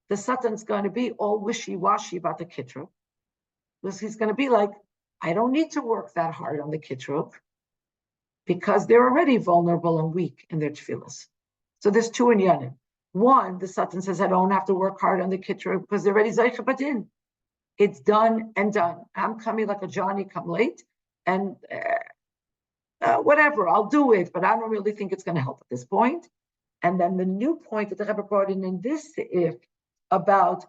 the Satan's going to be all wishy-washy about the Kitruk, because he's going to be like, I don't need to work that hard on the Kitruk, because they're already vulnerable and weak in their tefillas. So there's two inyanim. One, the Satan says, I don't have to work hard on the Kitruk because they're already Zeicha Badin. It's done and done. I'm coming like a Johnny come late, and whatever, I'll do it, but I don't really think it's going to help at this point. And then the new point that the Rebbe brought in this if about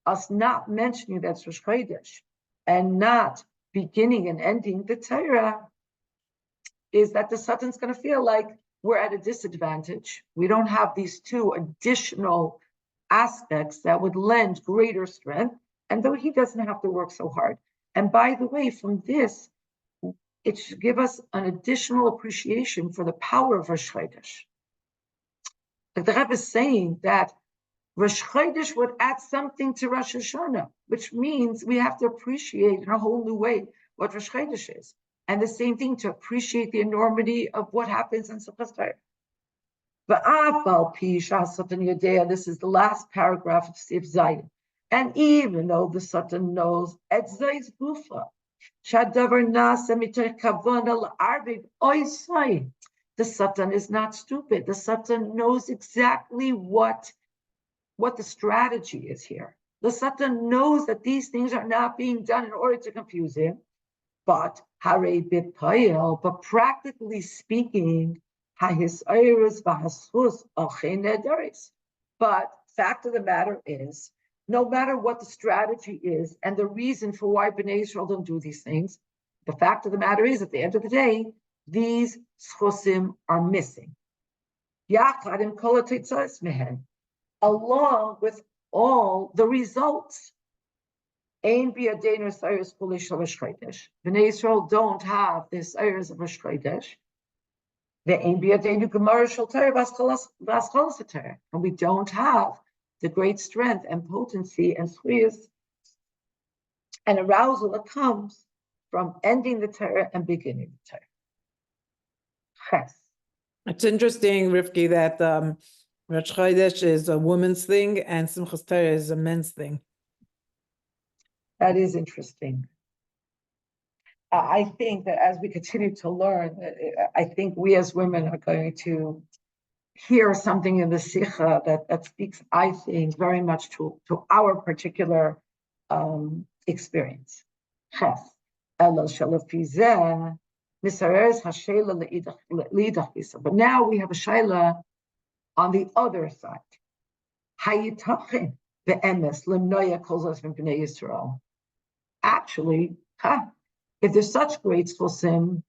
us not mentioning that's Rosh Chodesh and not beginning and ending the Torah is that the Satan's going to feel like we're at a disadvantage. We don't have these two additional aspects that would lend greater strength, and though he doesn't have to work so hard. And by the way, from this, it should give us an additional appreciation for the power of Rosh Chodesh. Like the Rebbe is saying that Rosh Chodesh would add something to Rosh Hashana, which means we have to appreciate in a whole new way what Rosh Chodesh is. And the same thing to appreciate the enormity of what happens in Simchas Torah. This is the last paragraph of Sif Zayin. And even though the Satan knows, the Satan is not stupid. The Satan knows exactly what the strategy is here. The Satan knows that these things are not being done in order to confuse him. But practically speaking, but fact of the matter is, no matter what the strategy is and the reason for why Bnei Yisrael don't do these things, the fact of the matter is, at the end of the day, these schusim are missing. Along with all the results. Bnei Yisrael don't have this ayers of Rosh Chodesh. And we don't have the great strength and potency and sweetness and arousal that comes from ending the Torah and beginning the Torah. It's interesting, Rivky, that Rosh Chodesh is a woman's thing and Simchas Torah is a men's thing. That is interesting. I think that as we continue to learn, I think we as women are going to hear something in the Sikha that speaks, I think, very much to our particular experience. But now we have a shayla on the other side. Actually, if there's such great schusim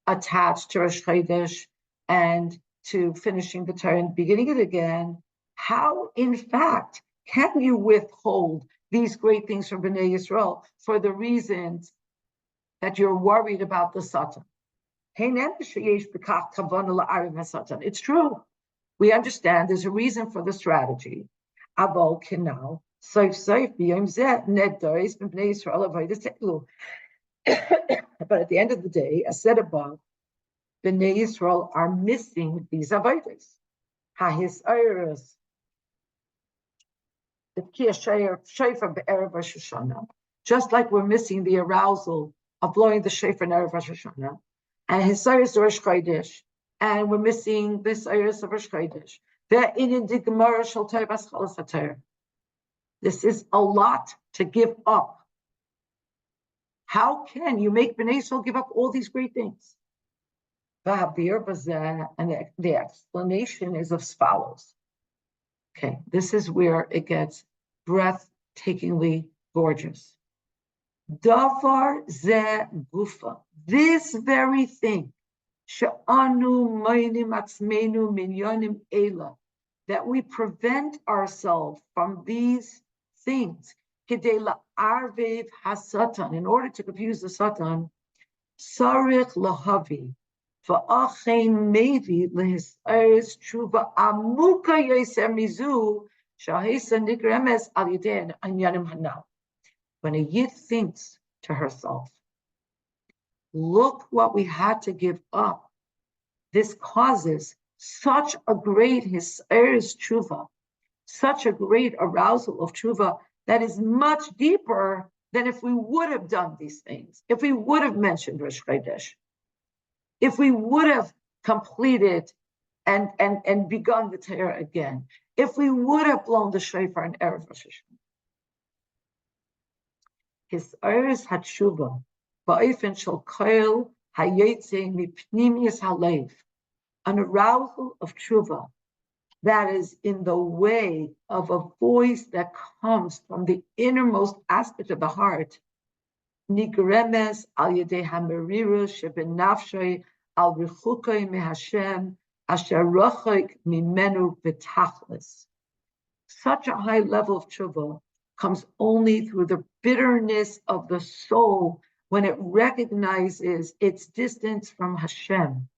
attached to Rosh Chodesh and to finishing the Torah and beginning it again, how, in fact, can you withhold these great things from Bnei Yisrael for the reasons that you're worried about the Satan? It's true. We understand there's a reason for the strategy. But at the end of the day, as said above, Bnei Yisrael are missing these avodas. Just like we're missing the arousal of blowing the shofar in Erev Rosh Hashana, and his ayers Rosh Chodesh, and we're missing this ayers of Rosh Chodesh. This is a lot to give up. How can you make Bnei Yisrael give up all these great things? And the explanation is as follows. Okay, this is where it gets breathtakingly gorgeous. Davar ze gufa. This very thing, she'anu maynim atzmenu minyanim ela, that we prevent ourselves from these things, kedei la'arvev hasatan, in order to confuse the satan, sarich lahavi, va'achein mevi lehisaris tshuva amuka yoser mizu, shahisa nigremes al yidei anyanim hanal. When a yid thinks to herself, look what we had to give up. This causes such a great hisaris tshuva, such a great arousal of tshuva that is much deeper than if we would have done these things, if we would have mentioned Rosh Chodesh, if we would have completed and begun the Torah again, if we would have blown the shofar in Erev Rosh Hashanah. His Hisaris hatshuva, ba'ofen shel kol hayotze mipnimius halev, an arousal of tshuva that is in the way of a voice that comes from the innermost aspect of the heart. Nigremes al yedei hameriru shebenafshay al richukai mehashem asher rachok mimenu betachlis. Such a high level of tshuva comes only through the bitterness of the soul when it recognizes its distance from Hashem.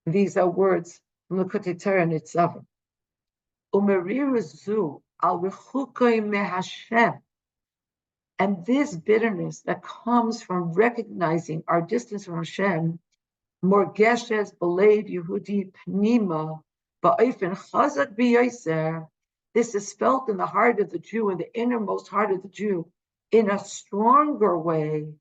These are words from the Likutei Torah Nitzav. Umeriru zu al richukai mehashem. And this bitterness that comes from recognizing our distance from Hashem, morgeshes b'leiv Yehudi pnima ba'ofen chazak b'yoser. This is felt in the heart of the Jew, in the innermost heart of the Jew, in a stronger way.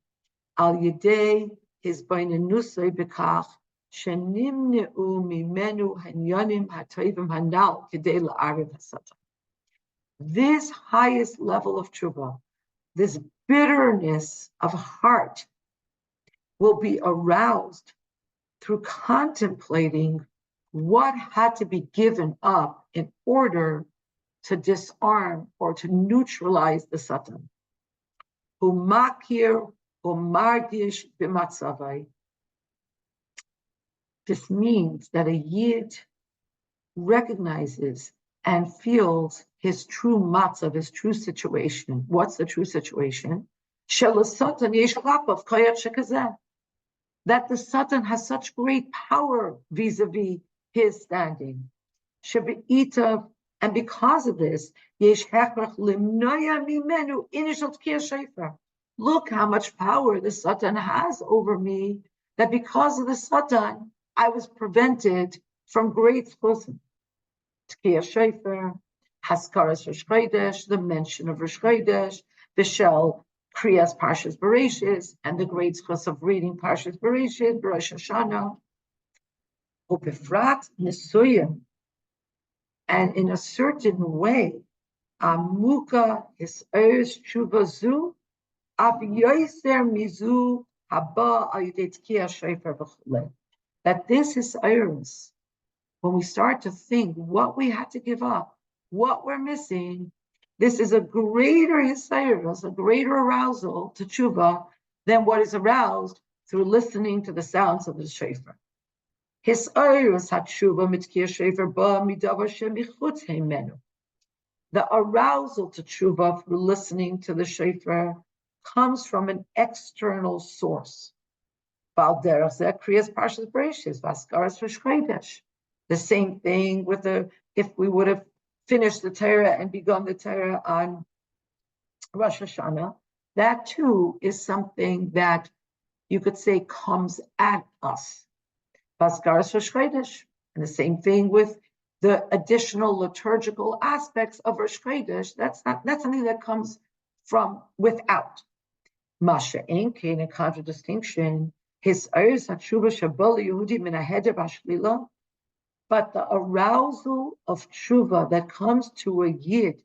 Al yedei his beinenusay bekach shenimneu mimenu hanyanim hatovim hanal kedei la'ariv hasatan. This highest level of tshuva, this bitterness of heart, will be aroused through contemplating what had to be given up in order to disarm or to neutralize the Satan. Umakir umargish b'matzavai. This means that a Yid recognizes and feels his true matzav, his true situation. What's the true situation? That the Satan has such great power vis-a-vis his standing. And because of this, look how much power the Satan has over me, that because of the Satan, I was prevented from great chosim. Tkiya Shofar, Haskaras Rosh Chodesh, the mention of Rosh Chodesh, Bishel, Kriyas Parshas Bereshis, and the great chos of reading Parshas Bereshis, Rosh Hashana, Upefrat Nisuyim, and in a certain way, Amuka Hisaris Shuvazu, Av Yoser Mizu Haba Ayudetkiya Shofar B'chule. That this is Hisaris, when we start to think what we had to give up, what we're missing, this is a greater hisayrus, a greater arousal to tshuva than what is aroused through listening to the sounds of the shofar. Hisayrus hatshuva mitkir shofar ba midavar shemichutz heimenu. The arousal to tshuva through listening to the shofar comes from an external source. The same thing with if we would have finished the Torah and begun the Torah on Rosh Hashanah, that too is something that you could say comes at us. And the same thing with the additional liturgical aspects of Rosh Chodesh. That's something that comes from without. Masha ain't in a contradistinction. His but the arousal of tshuva that comes to a yid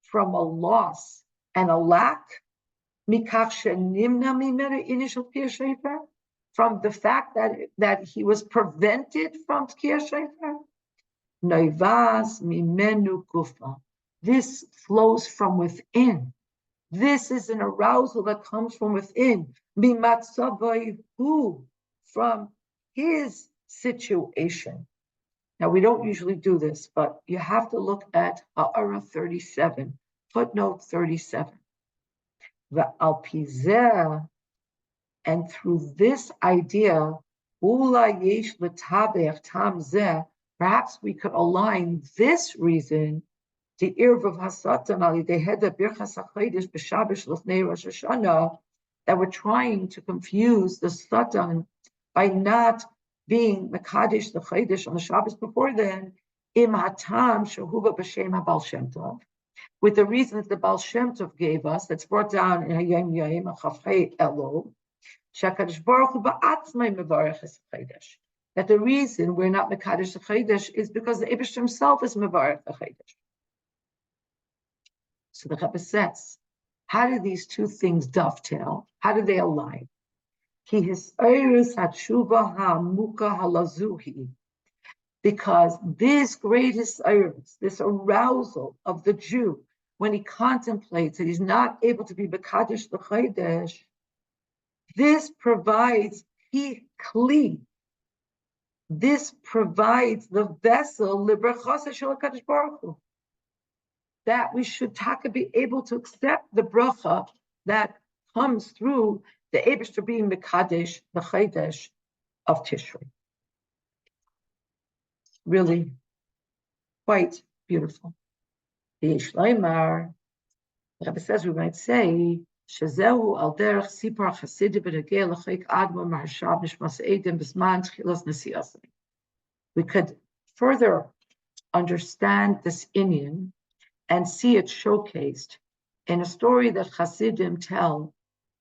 from a loss and a lack, from the fact that he was prevented from tkiyah shofar, noivas mimenu gufa. This flows from within. This is an arousal that comes from within, mimatzavahu, from his situation. Now, we don't usually do this, but you have to look at Ha'ara 37, footnote 37. Va'al pizeh, and through this idea, perhaps we could align this reason to Irvav Hasatan Ali Deheda Birchas HaChodesh B'Shabbos L'fnei Rosh Hashanah, that we're trying to confuse the Satan by not being Mekadesh the Chodesh on the Shabbos before then, Im Hatam Shehuva B'Shem HaBaal Shem Tov, with the reason that the Baal Shem Tov gave us, that's brought down in Hayom Yom Chafchei Elul, Shakadosh Baruch Hu Ba'atzmai Mevarech Es Chodesh, that the reason we're not Mekadesh the Chodesh is because the Eibush himself is Mevarech the Chodesh. So the Rebbe says, how do these two things dovetail? How do they align? Because this greatest iris, this arousal of the Jew, when he contemplates that he's not able to be Bekadosh the Chodesh, this provides kli. This provides the vessel librachas shel HaKadosh Baruch Hu, that we should be able to accept the bracha that comes through the Eibishter being Mekadesh, the Chodesh of Tishrei. Really quite beautiful. The Yishleimar, the Rebbe says, we might say, Shazehu al derech sipar chasidi b'negei l'chayk adma ma'ashav nishmas eidim b'zman tchilas nesiyasei. We could further understand this inyan and see it showcased in a story that Hasidim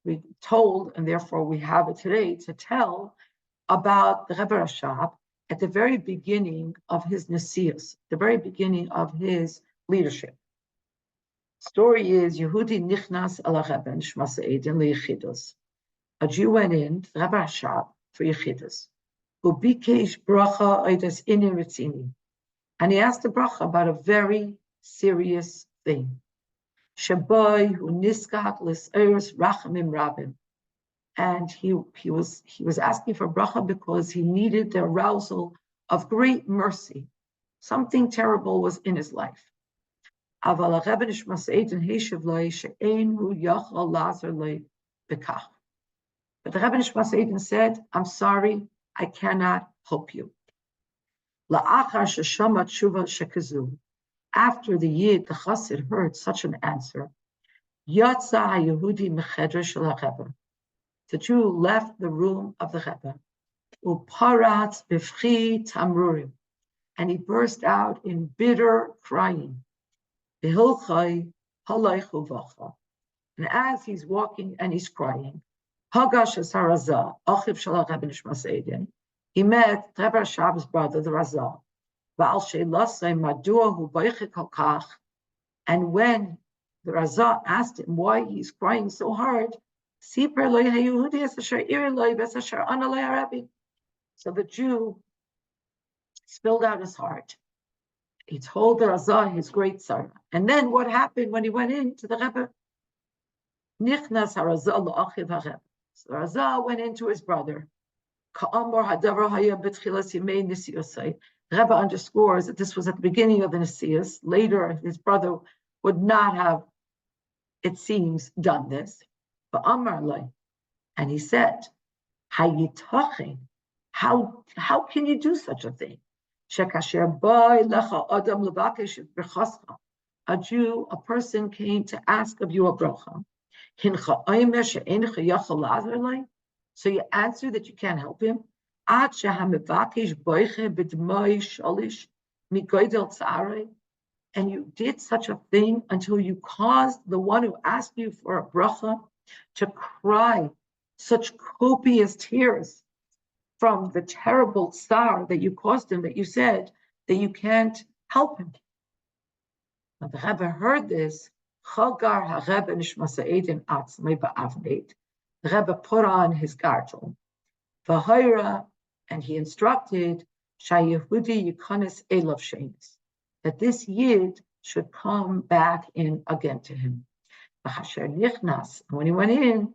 we told, and therefore we have it today to tell about the Rebbe Rashab at the very beginning of his Nesius, the very beginning of his leadership. Story is Yehudi Nichnas ala Rebbe Nishmas Eidin leYechidus. A Jew went in to the Rebbe Rashab for Yechidus, who bikesh bracha oidas inin ritzini, and he asked the bracha about a very serious thing. Shaboy hu niskach l'seiros rachamim rabim, and he was asking for bracha because he needed the arousal of great mercy. Something terrible was in his life. Aval Rebbe Nishmas Eidin heishav lo she'ein hu yachal lazar lo bekach. But the Rebbe Nishmas Eidin said, "I'm sorry, I cannot help you." La'achar sheshama tshuva shekazu. After the Yid, the Chassid, heard such an answer, Yatza HaYehudi Mechedra Shel HaRebbe. The Jew left the room of the Rebbe, Uparatz B'fchi Tamrurim, and he burst out in bitter crying. V'hilchai halaychu v'cha. And as he's walking and he's crying, Hagash es HaRazah, Achiv Shel HaRebbe Nishmas Eidin, he met Rebbe Rashab's brother, the Razah. And the Razah asked him why he's crying so hard, so the Jew spilled out his heart. He told the Razah his great sorrow. And then what happened when he went into the Rebbe? Nichnas HaRazah l'Achiv HaRebbe. So the Razah went into his brother. The Rebbe underscores that this was at the beginning of the Nesius. Later, his brother would not have, it seems, done this. But Amarle, and he said, how can you do such a thing? A Jew, a person came to ask of you a bracha. So you answer that you can't help him. And you did such a thing until you caused the one who asked you for a bracha to cry such copious tears from the terrible tsar that you caused him, that you said that you can't help him. When the Rebbe heard this, the Rebbe put on his gartel, and he instructed that this Yid should come back in again to him. And when he went in,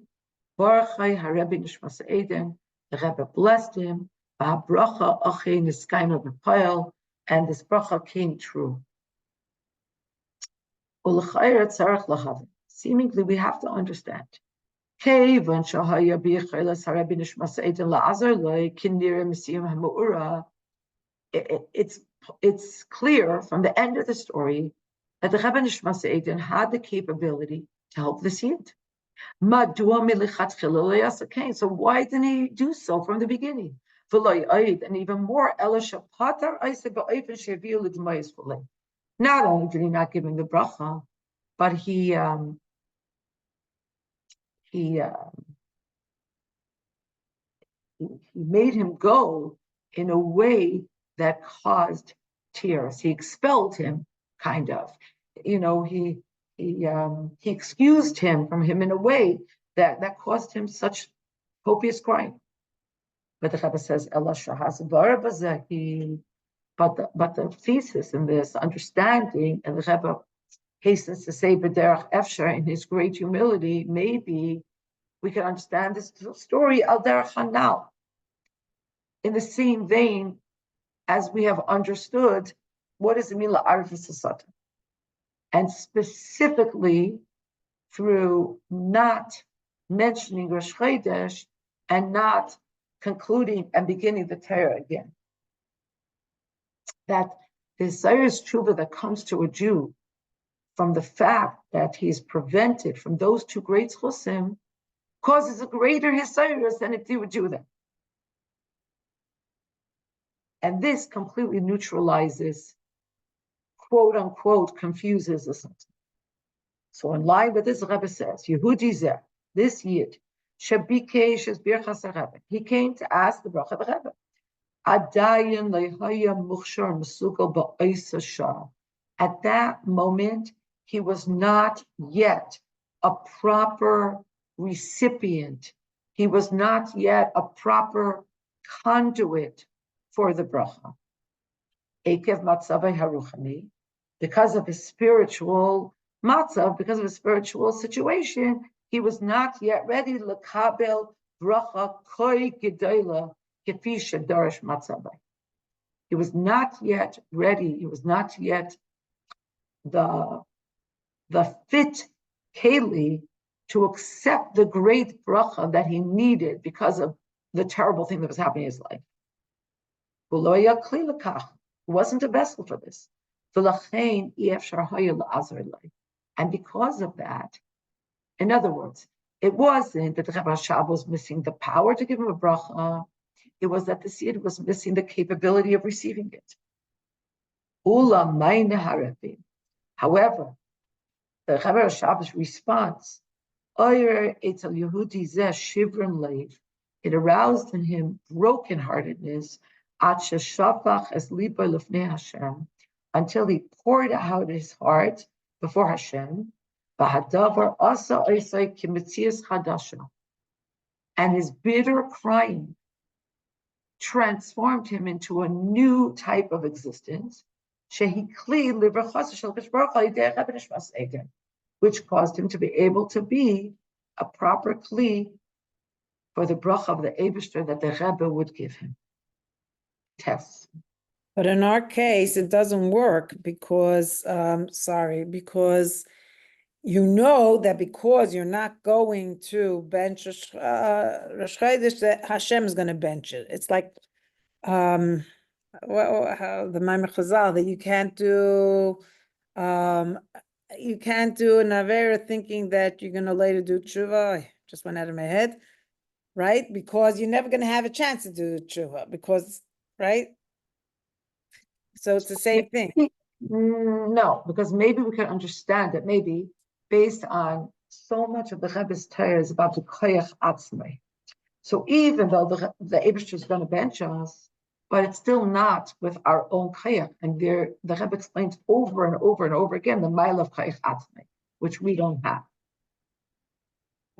Baruch Harebi Nishmas Eden, the Rebbe blessed him, Bracha Achi Niskainu B'Payel, and this bracha came true. Seemingly, we have to understand. It's clear from the end of the story that the Rebbe Nishmas Eden had the capability to help the Yid. So why didn't he do so from the beginning? And even more, not only did he not give him the bracha, but he made him go in a way that caused tears. He expelled him, kind of. He excused him from him in a way that caused him such copious crying. But the Rebbe says, but the thesis in this understanding, and the Rebbe hastens to say, B'derech Efshar, in his great humility, maybe we can understand this story al derech hanal, in the same vein as we have understood what does it mean la'arvis hasatan, and specifically through not mentioning Rosh Chodesh and not concluding and beginning the Torah again. That the serious tshuva that comes to a Jew from the fact that he is prevented from those two great chosim causes a greater hisayus than if he would do them. And this completely neutralizes, quote unquote, confuses the sentence. So in line with this, Rebbe says, Yehudi Zeh, this Yid, Shabikesh is Birchas Rebbe. He came to ask the bracha of the Rebbe. Adayin lehaya muchshar mesugal ba'isa shah. At that moment, he was not yet a proper recipient. He was not yet a proper conduit for the bracha. Ekev matzavei haruchani, because of his spiritual matzav, because of his spiritual situation, he was not yet ready lekabel bracha koi gedayla kefi shadarish matzavei. He was not yet ready. He was not yet the fit keli to accept the great bracha that he needed because of the terrible thing that was happening in his life. He wasn't a vessel for this. And because of that, in other words, it wasn't that the Rebbe Shab was missing the power to give him a bracha. It was that the Yid was missing the capability of receiving it. However, the Rebbe Shab's response, it aroused in him brokenheartedness until he poured out his heart before Hashem. And his bitter crying transformed him into a new type of existence, which caused him to be able to be a proper kli for the bracha of the Eibishter that the Rebbe would give him. Tests. But in our case, it doesn't work because, because you know that because you're not going to bench Rosh Chodesh, that Hashem is going to bench it. It's like the Maimar Chazal that you can't do an Avera thinking that you're going to later do tshuva. I just went out of my head, right? Because you're never going to have a chance to do tshuva because, right? So it's the same thing. No, because maybe we can understand that maybe based on so much of the Rebbe's Torah is about the koyach atzmei. So even though the Eibishter is going to bench us, but it's still not with our own koyach. And the Rebbe explains over and over and over again the mile of koyach atzmei, which we don't have.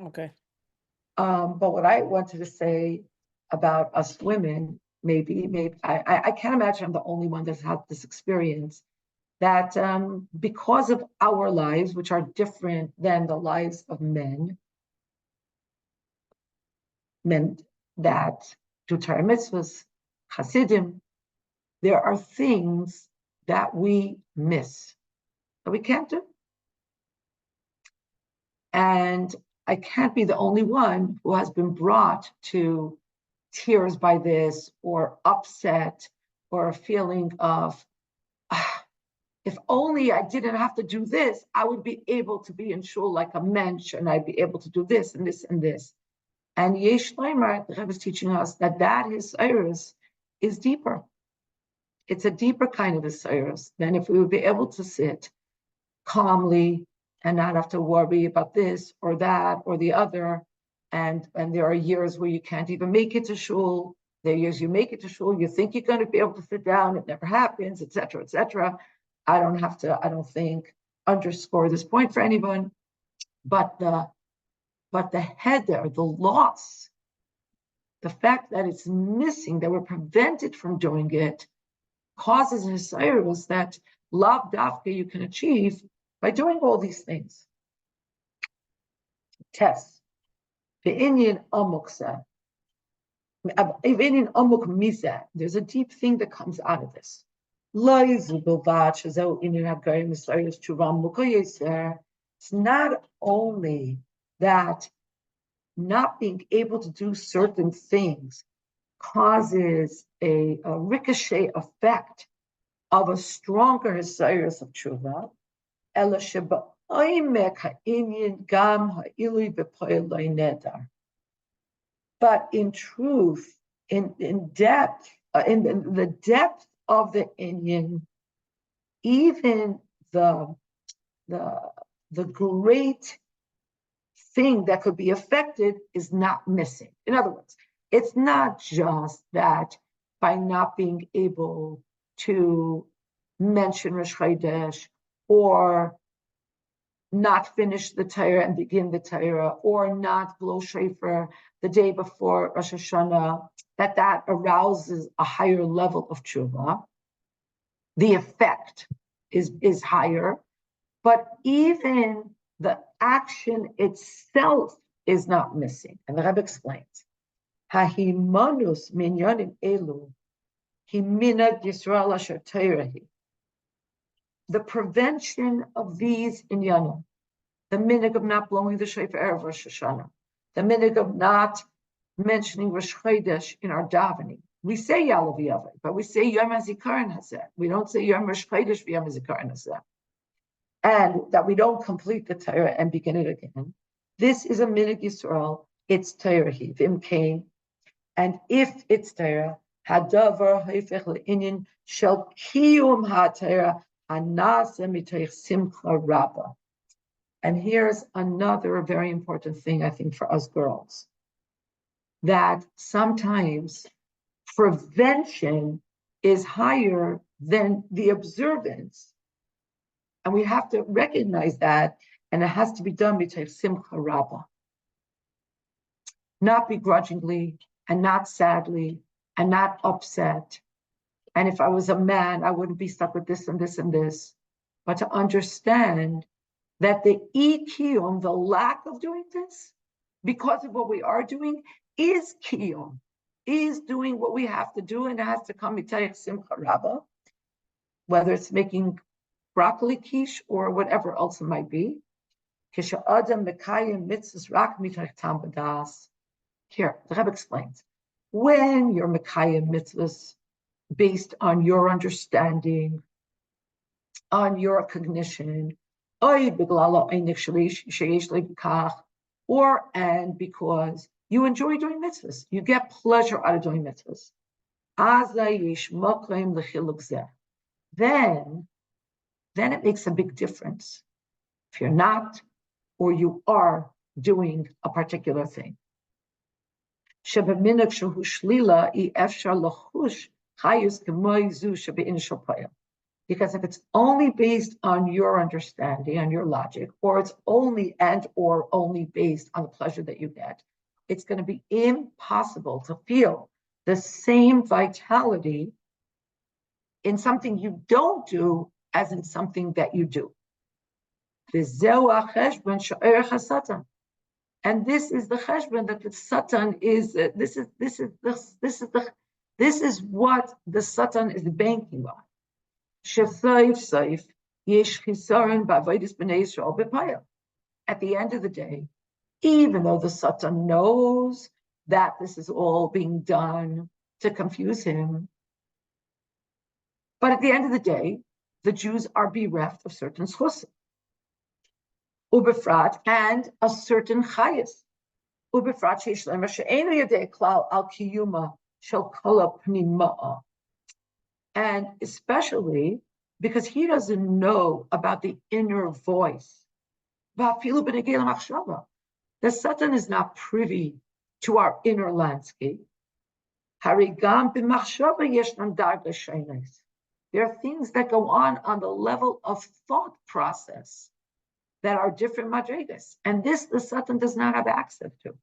Okay. But what I wanted to say about us women, maybe I can't imagine I'm the only one that's had this experience, that because of our lives, which are different than the lives of men that do Torah mitzvahs, Hasidim, there are things that we miss, that we can't do. And I can't be the only one who has been brought to tears by this, or upset, or a feeling of, if only I didn't have to do this, I would be able to be in shul like a mensch, and I'd be able to do this and this and this. And Yesh Leimer, the Rebbe is teaching us that his iris is deeper. It's a deeper kind of iris than if we would be able to sit calmly and not have to worry about this or that or the other. And there are years where you can't even make it to shul. There are years you make it to shul, you think you're going to be able to sit down, it never happens, etc., etc. I don't think, underscore this point for anyone, but the header, the loss, the fact that it's missing, that we're prevented from doing it, causes an isirus that lav dafka you can achieve by doing all these things. Test. The Indian amuksa. There's a deep thing that comes out of this. It's not only that not being able to do certain things causes a ricochet effect of a stronger Hasiris of Tshuva, but in truth, in depth, in the depth of the Inyan, even the great thing that could be affected is not missing. In other words, it's not just that by not being able to mention Rosh Chodesh, or not finish the Torah and begin the Torah, or not blow shofar the day before Rosh Hashana, that arouses a higher level of tshuva. The effect is higher, but even the action itself is not missing. And the Rebbe explains, Hahimanus minyanim elu, himinag Yisrael asher Torah. The prevention of these inyanim, the minhag of not blowing the shofar erev Rosh Hashana, the minhag of not mentioning Rosh Chodesh in our davening. We say Yalav Yavai, but we say Yom HaZikaron Hazeh. We don't say Yom Rosh Chodesh v'Yom HaZikaron Hazeh. And that we don't complete the Torah and begin it again. This is a minhag Yisrael. It's Torah v'im kain, and if it's Torah, hadavar haifech le'inyan shel kiyum ha'Torah hanaseh mitoich simcha rabba. And here's another very important thing, I think, for us girls, that sometimes prevention is higher than the observance. And we have to recognize that, and it has to be done b'toich simcha rabba. Not begrudgingly, and not sadly, and not upset. And if I was a man, I wouldn't be stuck with this and this and this. But to understand that the kiyum, the lack of doing this, because of what we are doing, is kiyum, is doing what we have to do, and it has to come mitayach simcha rabba, whether it's making broccoli quiche or whatever else it might be. Kisha adam mekayim mitzvahs rak mitayach tam b'das. Here, the Rebbe explains, when you're mekayim mitzvahs based on your understanding, on your cognition, or and because you enjoy doing mitzvahs, you get pleasure out of doing mitzvahs. Then it makes a big difference if you're not or you are doing a particular thing. Because if it's only based on your understanding, on your logic, or it's only based on the pleasure that you get, it's going to be impossible to feel the same vitality in something you don't do as in something that you do. And this is the cheshbon that the Satan is. This is what the Satan is banking on. At the end of the day, even though the Satan knows that this is all being done to confuse him, but at the end of the day, the Jews are bereft of certain schusim, ubefrat, and a certain chayis. Ubefrat sheish lemer she'enu yadei klal al kiyuma shel kol pnima'a. And especially because he doesn't know about the inner voice. The Satan is not privy to our inner landscape. There are things that go on the level of thought process that are different madrigas, and this the Satan does not have access to.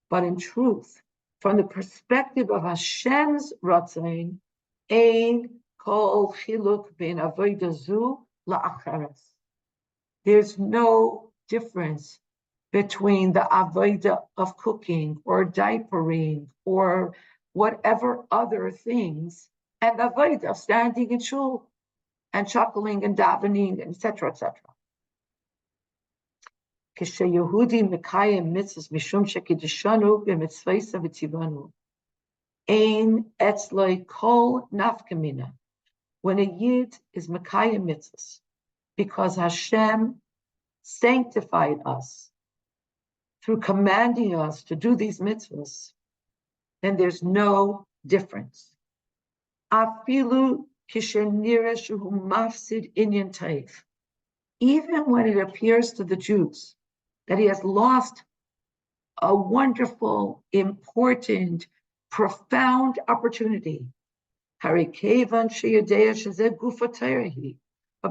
But in truth, from the perspective of Hashem's Ratzon, ein kol chiluk ben avodah zu la'acheres. There's no difference between the avodah of cooking or diapering or whatever other things, and the avodah of standing in shul and chuckling and davening, etc., etc. K'sheyehudi mekayem mitzvos mishum shekiddushanu b'mitzvaysa v'tzivanu. Ein etzloi kol nafkamina. When a yid is mekayem mitzvos, because Hashem sanctified us through commanding us to do these mitzvahs, then there's no difference. Afilu kishenira shehu mafsid inyan taif. Even when it appears to the Jews that he has lost a wonderful, important, profound opportunity, but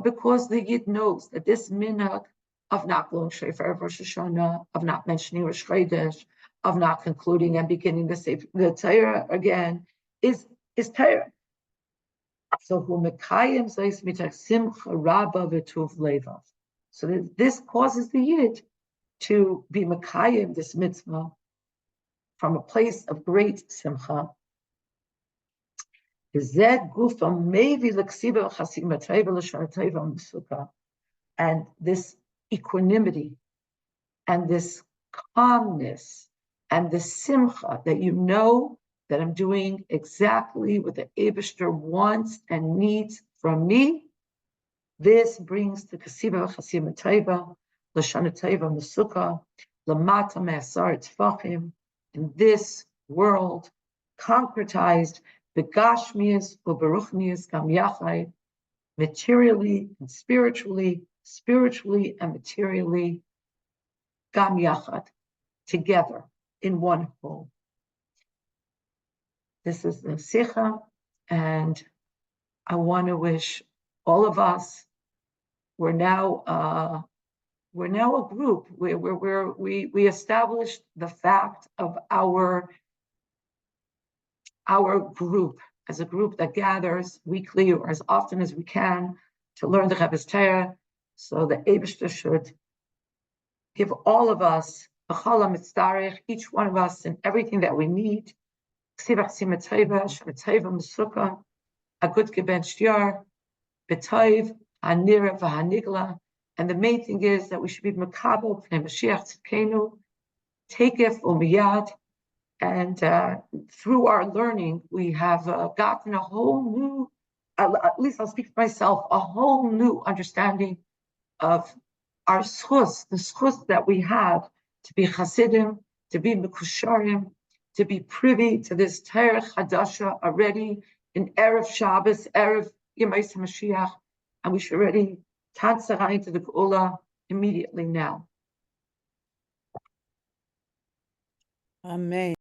because the Yid knows that this minhag of not blowing shofar of Rosh Hashana, of not mentioning Rosh Chodesh, of not concluding and beginning the Torah again, is Torah. So who mekayim zeis mitach simcha rabba v'tuv levav. So this causes the Yid to be mekayim this mitzvah from a place of great simcha. And this equanimity and this calmness and this simcha that you know that I'm doing exactly what the Eibishter wants and needs from me, this brings the kasiba chasima taiva, l'shana taiva mesukah, lamata me'asar tzvachim, in this world, concretized begashmias uberuchnias gam yachai, materially and spiritually and materially, gam yachad, together in one whole. This is the Sikha, and I want to wish all of us. We're now a group where we established the fact of our group as a group that gathers weekly or as often as we can to learn the Rebbe's Torah. So the Eibishter should give all of us each one of us and everything that we need. A good gebencht yar, b'toiv, hanira v'hanigla, and the main thing is that we should be makabel pnei Mashiach tzidkenu, takef umiyad, and through our learning we have gotten a whole new, at least I'll speak for myself, a whole new understanding of our schus, the schus that we have to be chasidim, to be mekusharim, to be privy to this Torah Chadasha already in Erev Shabbos, Erev Yemais HaMashiach, and we should already tanzara into the Geula immediately now. Amen.